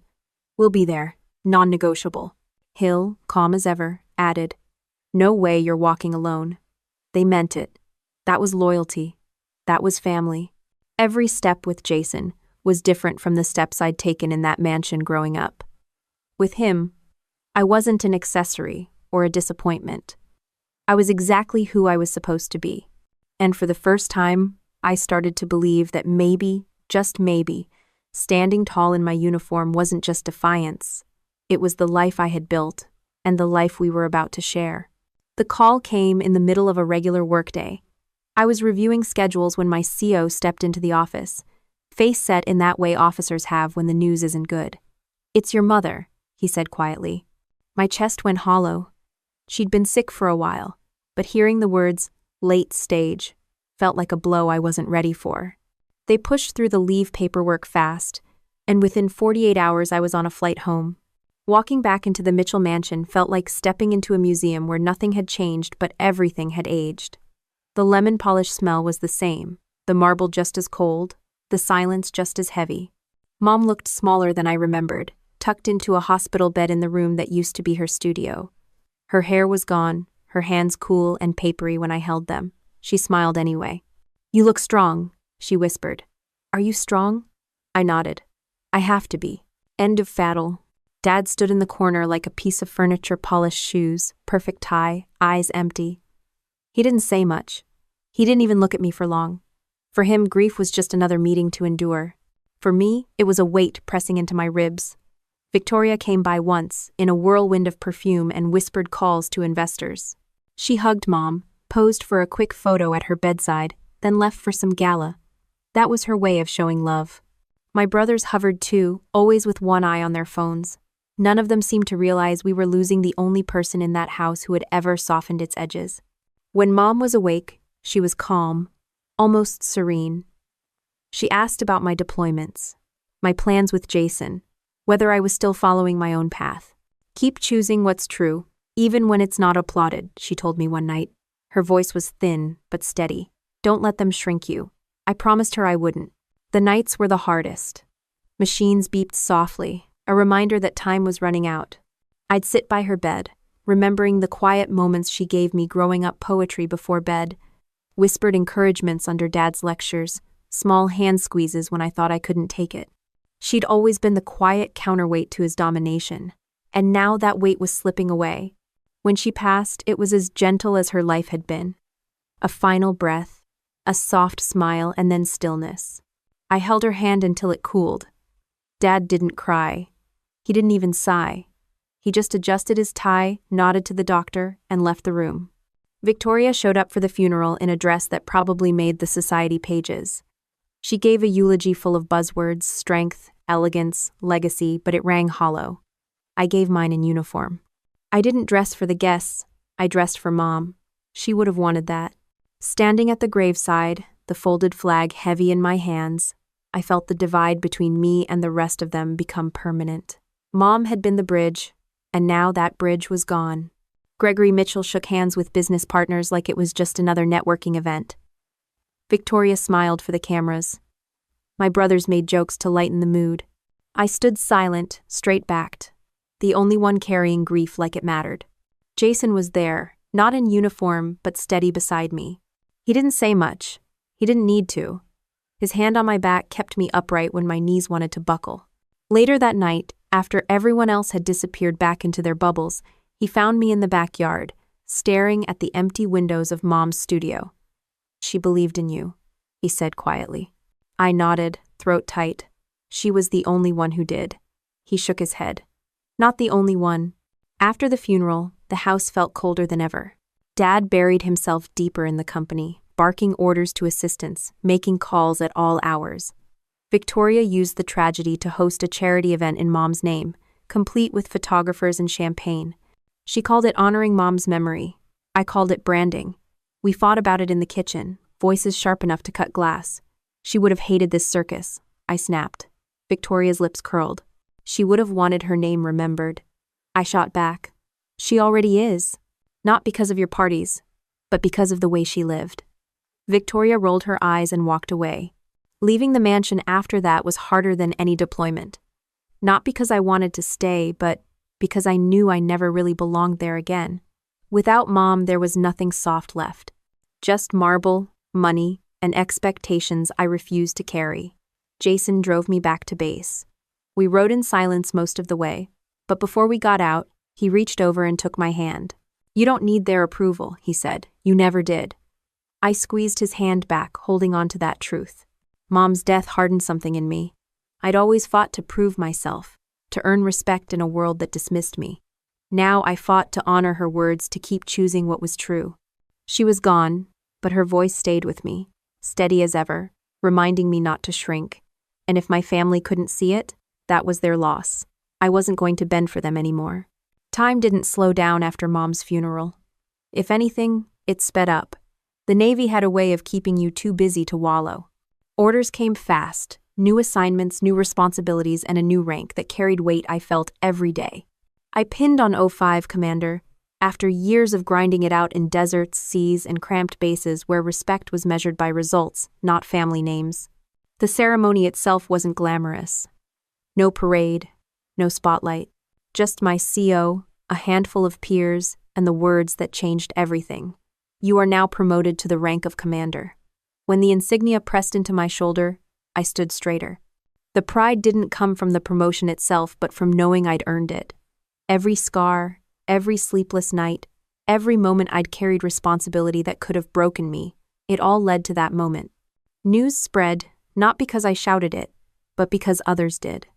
"We'll be there, non-negotiable." Hill, calm as ever, added, "No way you're walking alone." They meant it. That was loyalty. That was family. Every step with Jason was different from the steps I'd taken in that mansion growing up. With him, I wasn't an accessory or a disappointment. I was exactly who I was supposed to be. And for the first time, I started to believe that maybe, just maybe, standing tall in my uniform wasn't just defiance. It was the life I had built, and the life we were about to share. The call came in the middle of a regular workday. I was reviewing schedules when my CO stepped into the office, face set in that way officers have when the news isn't good. "It's your mother," he said quietly. My chest went hollow. She'd been sick for a while, but hearing the words, "late stage," felt like a blow I wasn't ready for. They pushed through the leave paperwork fast, and within 48 hours I was on a flight home. Walking back into the Mitchell mansion felt like stepping into a museum where nothing had changed but everything had aged. The lemon polish smell was the same, the marble just as cold, the silence just as heavy. Mom looked smaller than I remembered, tucked into a hospital bed in the room that used to be her studio. Her hair was gone, her hands cool and papery when I held them. She smiled anyway. "You look strong," she whispered. "Are you strong?" I nodded. "I have to be." End of fattle. Dad stood in the corner like a piece of furniture, polished shoes, perfect tie, eyes empty. He didn't say much. He didn't even look at me for long. For him, grief was just another meeting to endure. For me, it was a weight pressing into my ribs. Victoria came by once, in a whirlwind of perfume and whispered calls to investors. She hugged Mom, posed for a quick photo at her bedside, then left for some gala. That was her way of showing love. My brothers hovered too, always with one eye on their phones. None of them seemed to realize we were losing the only person in that house who had ever softened its edges. When Mom was awake, she was calm, almost serene. She asked about my deployments, my plans with Jason, whether I was still following my own path. "Keep choosing what's true, even when it's not applauded," she told me one night. Her voice was thin, but steady. "Don't let them shrink you." I promised her I wouldn't. The nights were the hardest. Machines beeped softly, a reminder that time was running out. I'd sit by her bed, remembering the quiet moments she gave me growing up, poetry before bed, whispered encouragements under Dad's lectures, small hand squeezes when I thought I couldn't take it. She'd always been the quiet counterweight to his domination, and now that weight was slipping away. When she passed, it was as gentle as her life had been. A final breath, a soft smile, and then stillness. I held her hand until it cooled. Dad didn't cry. He didn't even sigh. He just adjusted his tie, nodded to the doctor, and left the room. Victoria showed up for the funeral in a dress that probably made the society pages. She gave a eulogy full of buzzwords, strength, elegance, legacy, but it rang hollow. I gave mine in uniform. I didn't dress for the guests, I dressed for Mom. She would have wanted that. Standing at the graveside, the folded flag heavy in my hands, I felt the divide between me and the rest of them become permanent. Mom had been the bridge, and now that bridge was gone. Gregory Mitchell shook hands with business partners like it was just another networking event. Victoria smiled for the cameras. My brothers made jokes to lighten the mood. I stood silent, straight-backed, the only one carrying grief like it mattered. Jason was there, not in uniform, but steady beside me. He didn't say much. He didn't need to. His hand on my back kept me upright when my knees wanted to buckle. Later that night, after everyone else had disappeared back into their bubbles, he found me in the backyard, staring at the empty windows of Mom's studio. "She believed in you," he said quietly. I nodded, throat tight. She was the only one who did. He shook his head. Not the only one. After the funeral, the house felt colder than ever. Dad buried himself deeper in the company, barking orders to assistants, making calls at all hours. Victoria used the tragedy to host a charity event in Mom's name, complete with photographers and champagne. She called it honoring Mom's memory. I called it branding. We fought about it in the kitchen, voices sharp enough to cut glass. She would have hated this circus, I snapped. Victoria's lips curled. She would have wanted her name remembered. I shot back. She already is. Not because of your parties, but because of the way she lived. Victoria rolled her eyes and walked away. Leaving the mansion after that was harder than any deployment. Not because I wanted to stay, but because I knew I never really belonged there again. Without Mom, there was nothing soft left. Just marble, money, and expectations I refused to carry. Jason drove me back to base. We rode in silence most of the way, but before we got out, he reached over and took my hand. "You don't need their approval," he said. "You never did." I squeezed his hand back, holding on to that truth. Mom's death hardened something in me. I'd always fought to prove myself, to earn respect in a world that dismissed me. Now I fought to honor her words, to keep choosing what was true. She was gone, but her voice stayed with me, steady as ever, reminding me not to shrink. And if my family couldn't see it, that was their loss. I wasn't going to bend for them anymore. Time didn't slow down after Mom's funeral. If anything, it sped up. The Navy had a way of keeping you too busy to wallow. Orders came fast, new assignments, new responsibilities, and a new rank that carried weight I felt every day. I pinned on 05 Commander, after years of grinding it out in deserts, seas, and cramped bases where respect was measured by results, not family names. The ceremony itself wasn't glamorous. No parade, no spotlight. Just my CO, a handful of peers, and the words that changed everything. "You are now promoted to the rank of Commander." When the insignia pressed into my shoulder, I stood straighter. The pride didn't come from the promotion itself, but from knowing I'd earned it. Every scar, every sleepless night, every moment I'd carried responsibility that could have broken me, it all led to that moment. News spread, not because I shouted it, but because others did.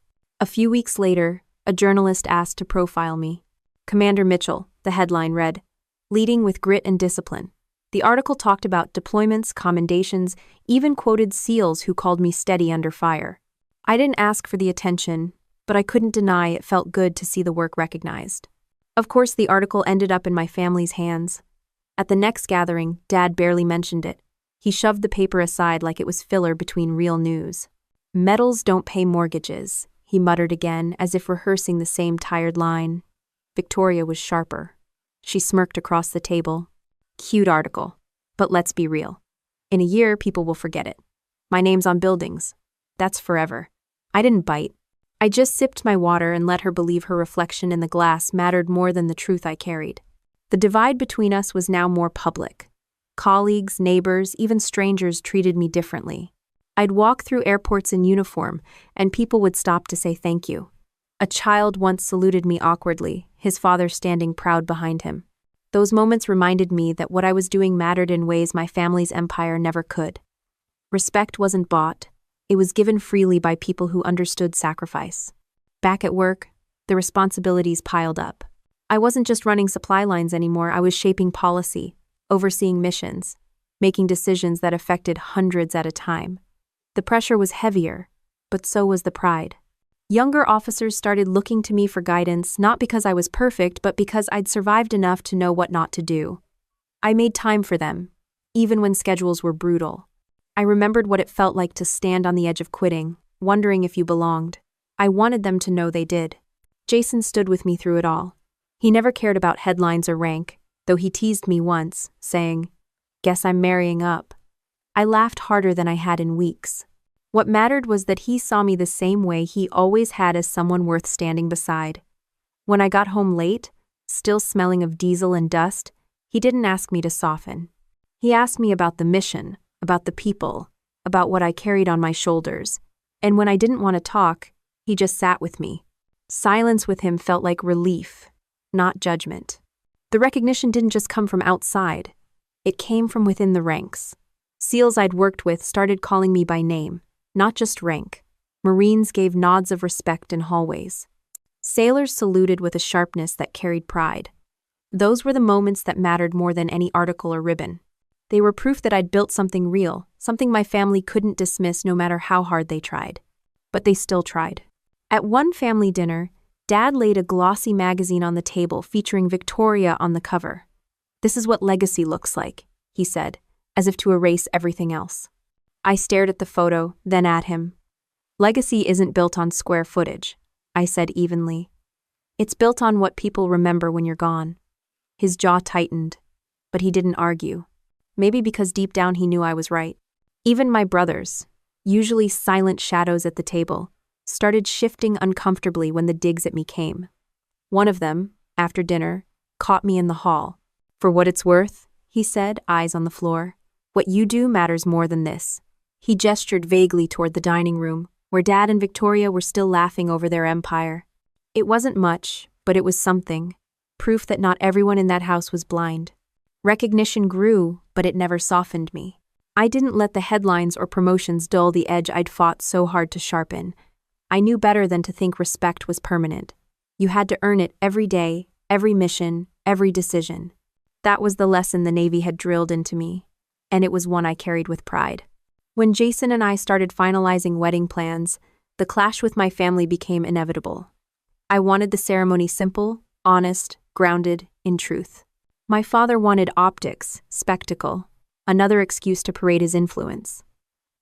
A few weeks later, a journalist asked to profile me. "Commander Mitchell," the headline read, "leading with grit and discipline." The article talked about deployments, commendations, even quoted SEALs who called me steady under fire. I didn't ask for the attention, but I couldn't deny it felt good to see the work recognized. Of course, the article ended up in my family's hands. At the next gathering, Dad barely mentioned it. He shoved the paper aside like it was filler between real news. "Medals don't pay mortgages," he muttered again, as if rehearsing the same tired line. Victoria was sharper. She smirked across the table. "Cute article. But let's be real. In a year, people will forget it. My name's on buildings. That's forever." I didn't bite. I just sipped my water and let her believe her reflection in the glass mattered more than the truth I carried. The divide between us was now more public. Colleagues, neighbors, even strangers treated me differently. I'd walk through airports in uniform, and people would stop to say thank you. A child once saluted me awkwardly, his father standing proud behind him. Those moments reminded me that what I was doing mattered in ways my family's empire never could. Respect wasn't bought. It was given freely by people who understood sacrifice. Back at work, the responsibilities piled up. I wasn't just running supply lines anymore, I was shaping policy, overseeing missions, making decisions that affected hundreds at a time. The pressure was heavier, but so was the pride. Younger officers started looking to me for guidance, not because I was perfect, but because I'd survived enough to know what not to do. I made time for them, even when schedules were brutal. I remembered what it felt like to stand on the edge of quitting, wondering if you belonged. I wanted them to know they did. Jason stood with me through it all. He never cared about headlines or rank, though he teased me once, saying, "Guess I'm marrying up." I laughed harder than I had in weeks. What mattered was that he saw me the same way he always had, as someone worth standing beside. When I got home late, still smelling of diesel and dust, he didn't ask me to soften. He asked me about the mission, about the people, about what I carried on my shoulders. And when I didn't want to talk, he just sat with me. Silence with him felt like relief, not judgment. The recognition didn't just come from outside. It came from within the ranks. SEALs I'd worked with started calling me by name, not just rank. Marines gave nods of respect in hallways. Sailors saluted with a sharpness that carried pride. Those were the moments that mattered more than any article or ribbon. They were proof that I'd built something real, something my family couldn't dismiss no matter how hard they tried. But they still tried. At one family dinner, Dad laid a glossy magazine on the table featuring Victoria on the cover. "This is what legacy looks like," he said, as if to erase everything else. I stared at the photo, then at him. "Legacy isn't built on square footage," I said evenly. "It's built on what people remember when you're gone." His jaw tightened, but he didn't argue. Maybe because deep down he knew I was right. Even my brothers, usually silent shadows at the table, started shifting uncomfortably when the digs at me came. One of them, after dinner, caught me in the hall. "For what it's worth," he said, eyes on the floor, "what you do matters more than this." He gestured vaguely toward the dining room, where Dad and Victoria were still laughing over their empire. It wasn't much, but it was something. Proof that not everyone in that house was blind. Recognition grew, but it never softened me. I didn't let the headlines or promotions dull the edge I'd fought so hard to sharpen. I knew better than to think respect was permanent. You had to earn it every day, every mission, every decision. That was the lesson the Navy had drilled into me, and it was one I carried with pride. When Jason and I started finalizing wedding plans, the clash with my family became inevitable. I wanted the ceremony simple, honest, grounded in truth. My father wanted optics, spectacle, another excuse to parade his influence.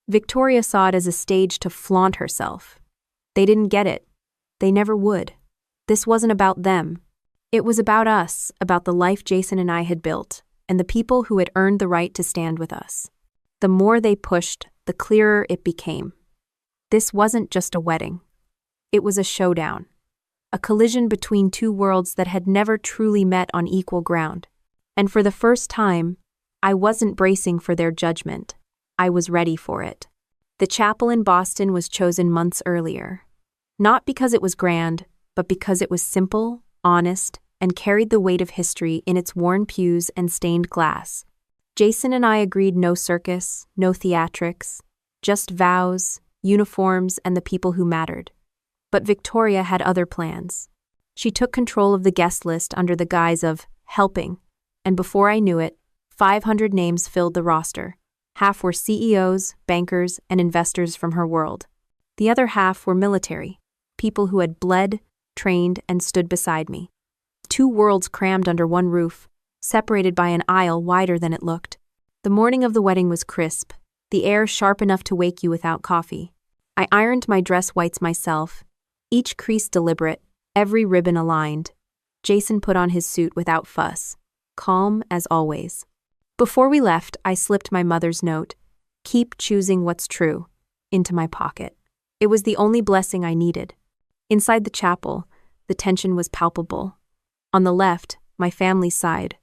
Victoria saw it as a stage to flaunt herself. They didn't get it. They never would. This wasn't about them. It was about us, about the life Jason and I had built, and the people who had earned the right to stand with us. The more they pushed, the clearer it became. This wasn't just a wedding. It was a showdown. A collision between two worlds that had never truly met on equal ground. And for the first time, I wasn't bracing for their judgment. I was ready for it. The chapel in Boston was chosen months earlier. Not because it was grand, but because it was simple, honest, and carried the weight of history in its worn pews and stained glass. Jason and I agreed no circus, no theatrics, just vows, uniforms, and the people who mattered. But Victoria had other plans. She took control of the guest list under the guise of helping, and before I knew it, 500 names filled the roster. Half were CEOs, bankers, and investors from her world. The other half were military, people who had bled, trained, and stood beside me. Two worlds crammed under one roof, separated by an aisle wider than it looked. The morning of the wedding was crisp, the air sharp enough to wake you without coffee. I ironed my dress whites myself, each crease deliberate, every ribbon aligned. Jason put on his suit without fuss, calm as always. Before we left, I slipped my mother's note, "Keep choosing what's true," into my pocket. It was the only blessing I needed. Inside the chapel, the tension was palpable. On the left, my family's side,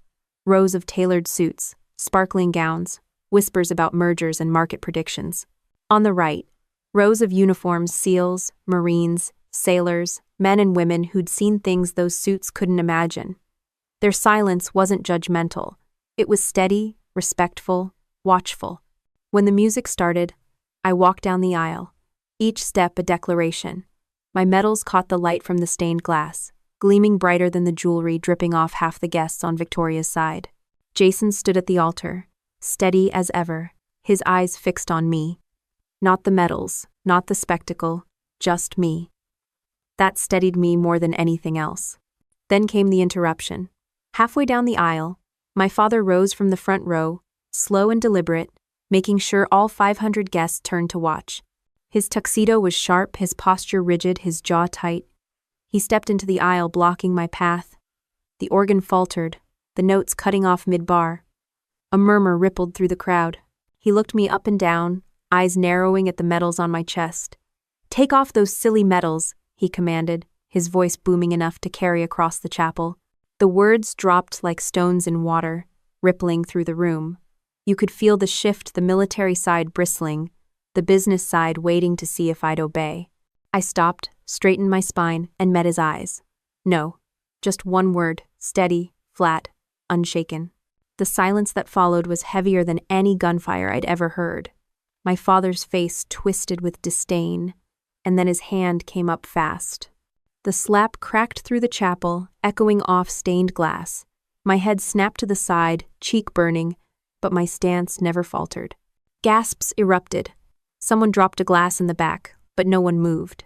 rows of tailored suits, sparkling gowns, whispers about mergers and market predictions. On the right, rows of uniforms, SEALs, Marines, sailors, men and women who'd seen things those suits couldn't imagine. Their silence wasn't judgmental. It was steady, respectful, watchful. When the music started, I walked down the aisle, each step a declaration. My medals caught the light from the stained glass, gleaming brighter than the jewelry dripping off half the guests on Victoria's side. Jason stood at the altar, steady as ever, his eyes fixed on me. Not the medals, not the spectacle, just me. That steadied me more than anything else. Then came the interruption. Halfway down the aisle, my father rose from the front row, slow and deliberate, making sure all 500 guests turned to watch. His tuxedo was sharp, his posture rigid, his jaw tight. He stepped into the aisle, blocking my path. The organ faltered, the notes cutting off mid-bar. A murmur rippled through the crowd. He looked me up and down, eyes narrowing at the medals on my chest. "Take off those silly medals," he commanded, his voice booming enough to carry across the chapel. The words dropped like stones in water, rippling through the room. You could feel the shift, the military side bristling, the business side waiting to see if I'd obey. I stopped, straightened my spine, and met his eyes. No, just one word, steady, flat, unshaken. The silence that followed was heavier than any gunfire I'd ever heard. My father's face twisted with disdain, and then his hand came up fast. The slap cracked through the chapel, echoing off stained glass. My head snapped to the side, cheek burning, but my stance never faltered. Gasps erupted. Someone dropped a glass in the back, but no one moved.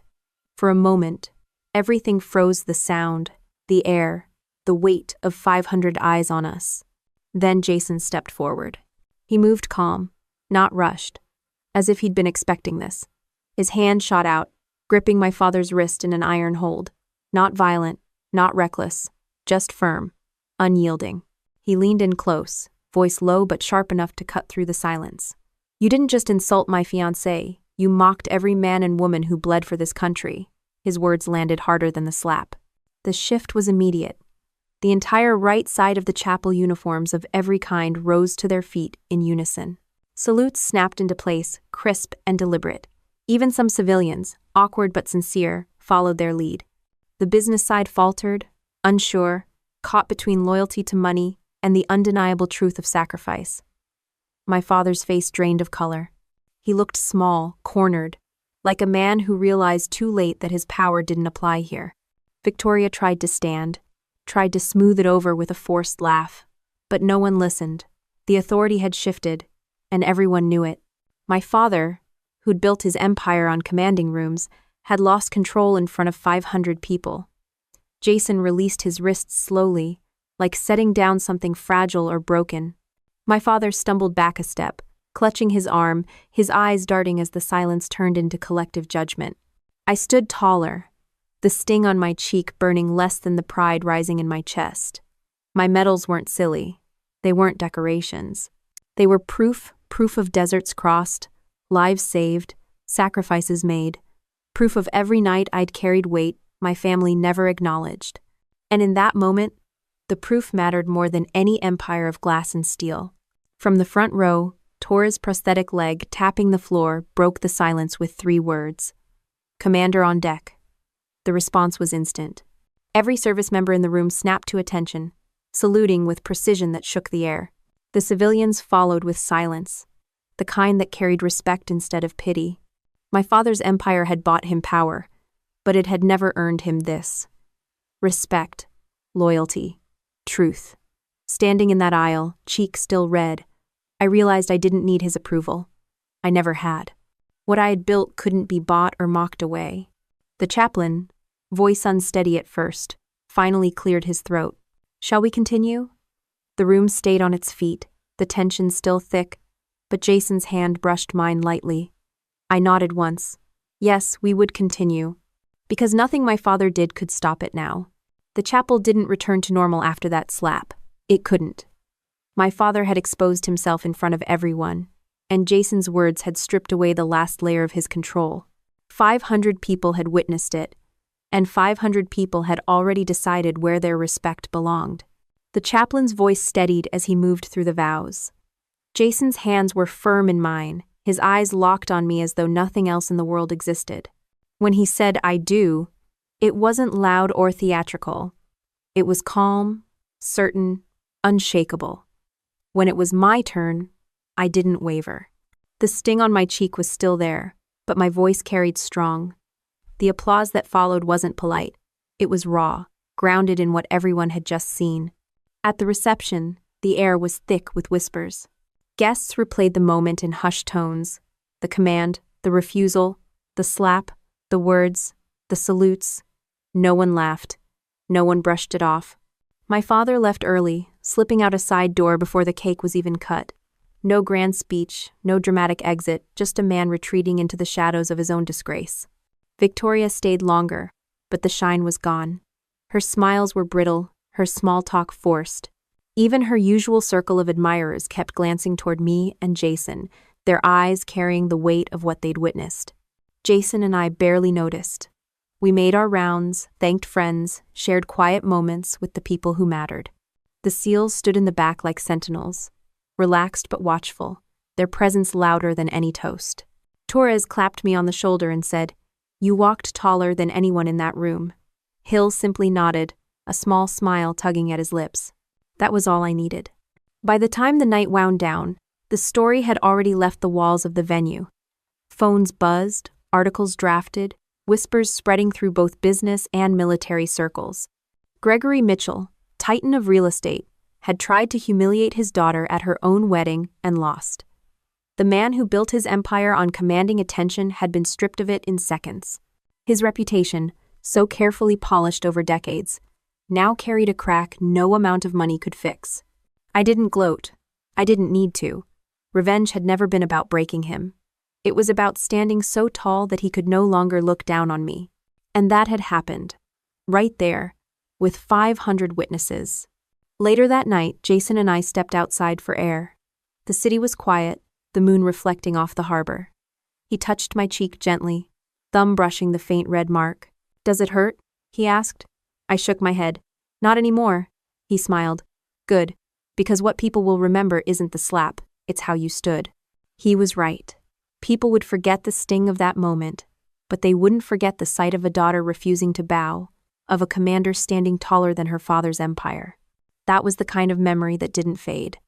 For a moment, everything froze, the sound, the air, the weight of 500 eyes on us. Then Jason stepped forward. He moved calm, not rushed, as if he'd been expecting this. His hand shot out, gripping my father's wrist in an iron hold. Not violent, not reckless, just firm, unyielding. He leaned in close, voice low but sharp enough to cut through the silence. "You didn't just insult my fiancé, you mocked every man and woman who bled for this country." His words landed harder than the slap. The shift was immediate. The entire right side of the chapel uniforms of every kind rose to their feet in unison. Salutes snapped into place, crisp and deliberate. Even some civilians, awkward but sincere, followed their lead. The business side faltered, unsure, caught between loyalty to money and the undeniable truth of sacrifice. My father's face drained of color. He looked small, cornered, like a man who realized too late that his power didn't apply here. Victoria tried to stand, tried to smooth it over with a forced laugh, but no one listened. The authority had shifted, and everyone knew it. My father, who'd built his empire on commanding rooms, had lost control in front of 500 people. Jason released his wrists slowly, like setting down something fragile or broken. My father stumbled back a step, clutching his arm, his eyes darting as the silence turned into collective judgment. I stood taller, the sting on my cheek burning less than the pride rising in my chest. My medals weren't silly. They weren't decorations. They were proof of deserts crossed, lives saved, sacrifices made, proof of every night I'd carried weight my family never acknowledged. And in that moment, the proof mattered more than any empire of glass and steel. From the front row, Torres' prosthetic leg tapping the floor broke the silence with 3 words. "Commander on deck." The response was instant. Every service member in the room snapped to attention, saluting with precision that shook the air. The civilians followed with silence, the kind that carried respect instead of pity. My father's empire had bought him power, but it had never earned him this. Respect, loyalty, truth. Standing in that aisle, cheek still red, I realized I didn't need his approval. I never had. What I had built couldn't be bought or mocked away. The chaplain, voice unsteady at first, finally cleared his throat. "Shall we continue?" The room stayed on its feet, the tension still thick, but Jason's hand brushed mine lightly. I nodded once. Yes, we would continue, because nothing my father did could stop it now. The chapel didn't return to normal after that slap. It couldn't. My father had exposed himself in front of everyone, and Jason's words had stripped away the last layer of his control. 500 people had witnessed it, and 500 people had already decided where their respect belonged. The chaplain's voice steadied as he moved through the vows. Jason's hands were firm in mine, his eyes locked on me as though nothing else in the world existed. When he said, "I do," it wasn't loud or theatrical. It was calm, certain, unshakable. When it was my turn, I didn't waver. The sting on my cheek was still there, but my voice carried strong. The applause that followed wasn't polite. It was raw, grounded in what everyone had just seen. At the reception, the air was thick with whispers. Guests replayed the moment in hushed tones. The command, the refusal, the slap, the words, the salutes. No one laughed. No one brushed it off. My father left early, slipping out a side door before the cake was even cut. No grand speech, no dramatic exit, just a man retreating into the shadows of his own disgrace. Victoria stayed longer, but the shine was gone. Her smiles were brittle, her small talk forced. Even her usual circle of admirers kept glancing toward me and Jason, their eyes carrying the weight of what they'd witnessed. Jason and I barely noticed. We made our rounds, thanked friends, shared quiet moments with the people who mattered. The SEALs stood in the back like sentinels, relaxed but watchful, their presence louder than any toast. Torres clapped me on the shoulder and said, "You walked taller than anyone in that room." Hill simply nodded, a small smile tugging at his lips. That was all I needed. By the time the night wound down, the story had already left the walls of the venue. Phones buzzed, articles drafted, whispers spreading through both business and military circles. Gregory Mitchell, titan of real estate, had tried to humiliate his daughter at her own wedding and lost. The man who built his empire on commanding attention had been stripped of it in seconds. His reputation, so carefully polished over decades, now carried a crack no amount of money could fix. I didn't gloat. I didn't need to. Revenge had never been about breaking him. It was about standing so tall that he could no longer look down on me. And that had happened. Right there, with 500 witnesses. Later that night, Jason and I stepped outside for air. The city was quiet, the moon reflecting off the harbor. He touched my cheek gently, thumb brushing the faint red mark. "Does it hurt?" he asked. I shook my head. "Not anymore." He smiled. "Good, because what people will remember isn't the slap, it's how you stood." He was right. People would forget the sting of that moment, but they wouldn't forget the sight of a daughter refusing to bow, of a commander standing taller than her father's empire. That was the kind of memory that didn't fade.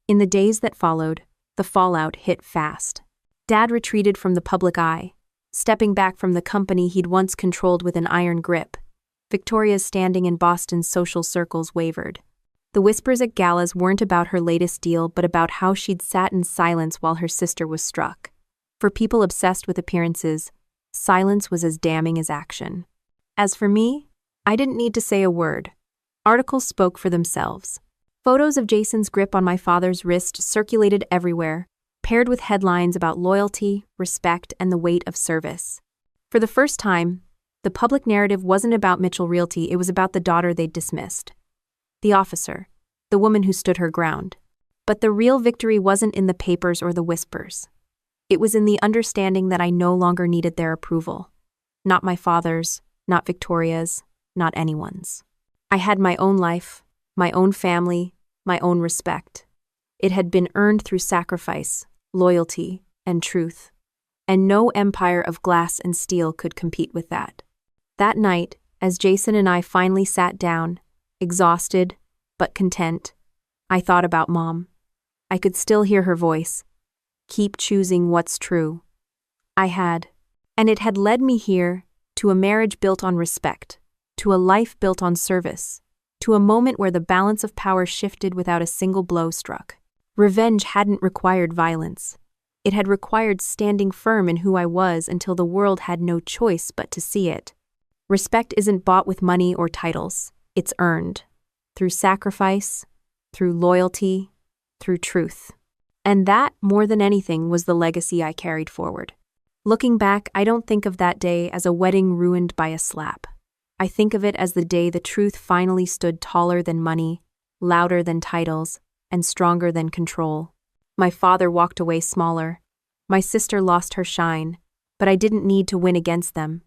In the days that followed, the fallout hit fast. Dad retreated from the public eye, stepping back from the company he'd once controlled with an iron grip. Victoria's standing in Boston's social circles wavered. The whispers at galas weren't about her latest deal, but about how she'd sat in silence while her sister was struck. For people obsessed with appearances, silence was as damning as action. As for me, I didn't need to say a word. Articles spoke for themselves. Photos of Jason's grip on my father's wrist circulated everywhere, paired with headlines about loyalty, respect, and the weight of service. For the first time, the public narrative wasn't about Mitchell Realty, it was about the daughter they'd dismissed. The officer, the woman who stood her ground. But the real victory wasn't in the papers or the whispers. It was in the understanding that I no longer needed their approval. Not my father's, not Victoria's, not anyone's. I had my own life, my own family, my own respect. It had been earned through sacrifice, loyalty, and truth. And no empire of glass and steel could compete with that. That night, as Jason and I finally sat down, exhausted but content, I thought about Mom. I could still hear her voice. Keep choosing what's true. I had. And it had led me here, to a marriage built on respect, to a life built on service, to a moment where the balance of power shifted without a single blow struck. Revenge hadn't required violence. It had required standing firm in who I was until the world had no choice but to see it. Respect isn't bought with money or titles. It's earned. Through sacrifice, through loyalty, through truth. And that, more than anything, was the legacy I carried forward. Looking back, I don't think of that day as a wedding ruined by a slap. I think of it as the day the truth finally stood taller than money, louder than titles, and stronger than control. My father walked away smaller. My sister lost her shine, but I didn't need to win against them.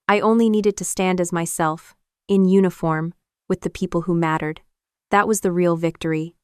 I only needed to stand as myself, in uniform, with the people who mattered. That was the real victory,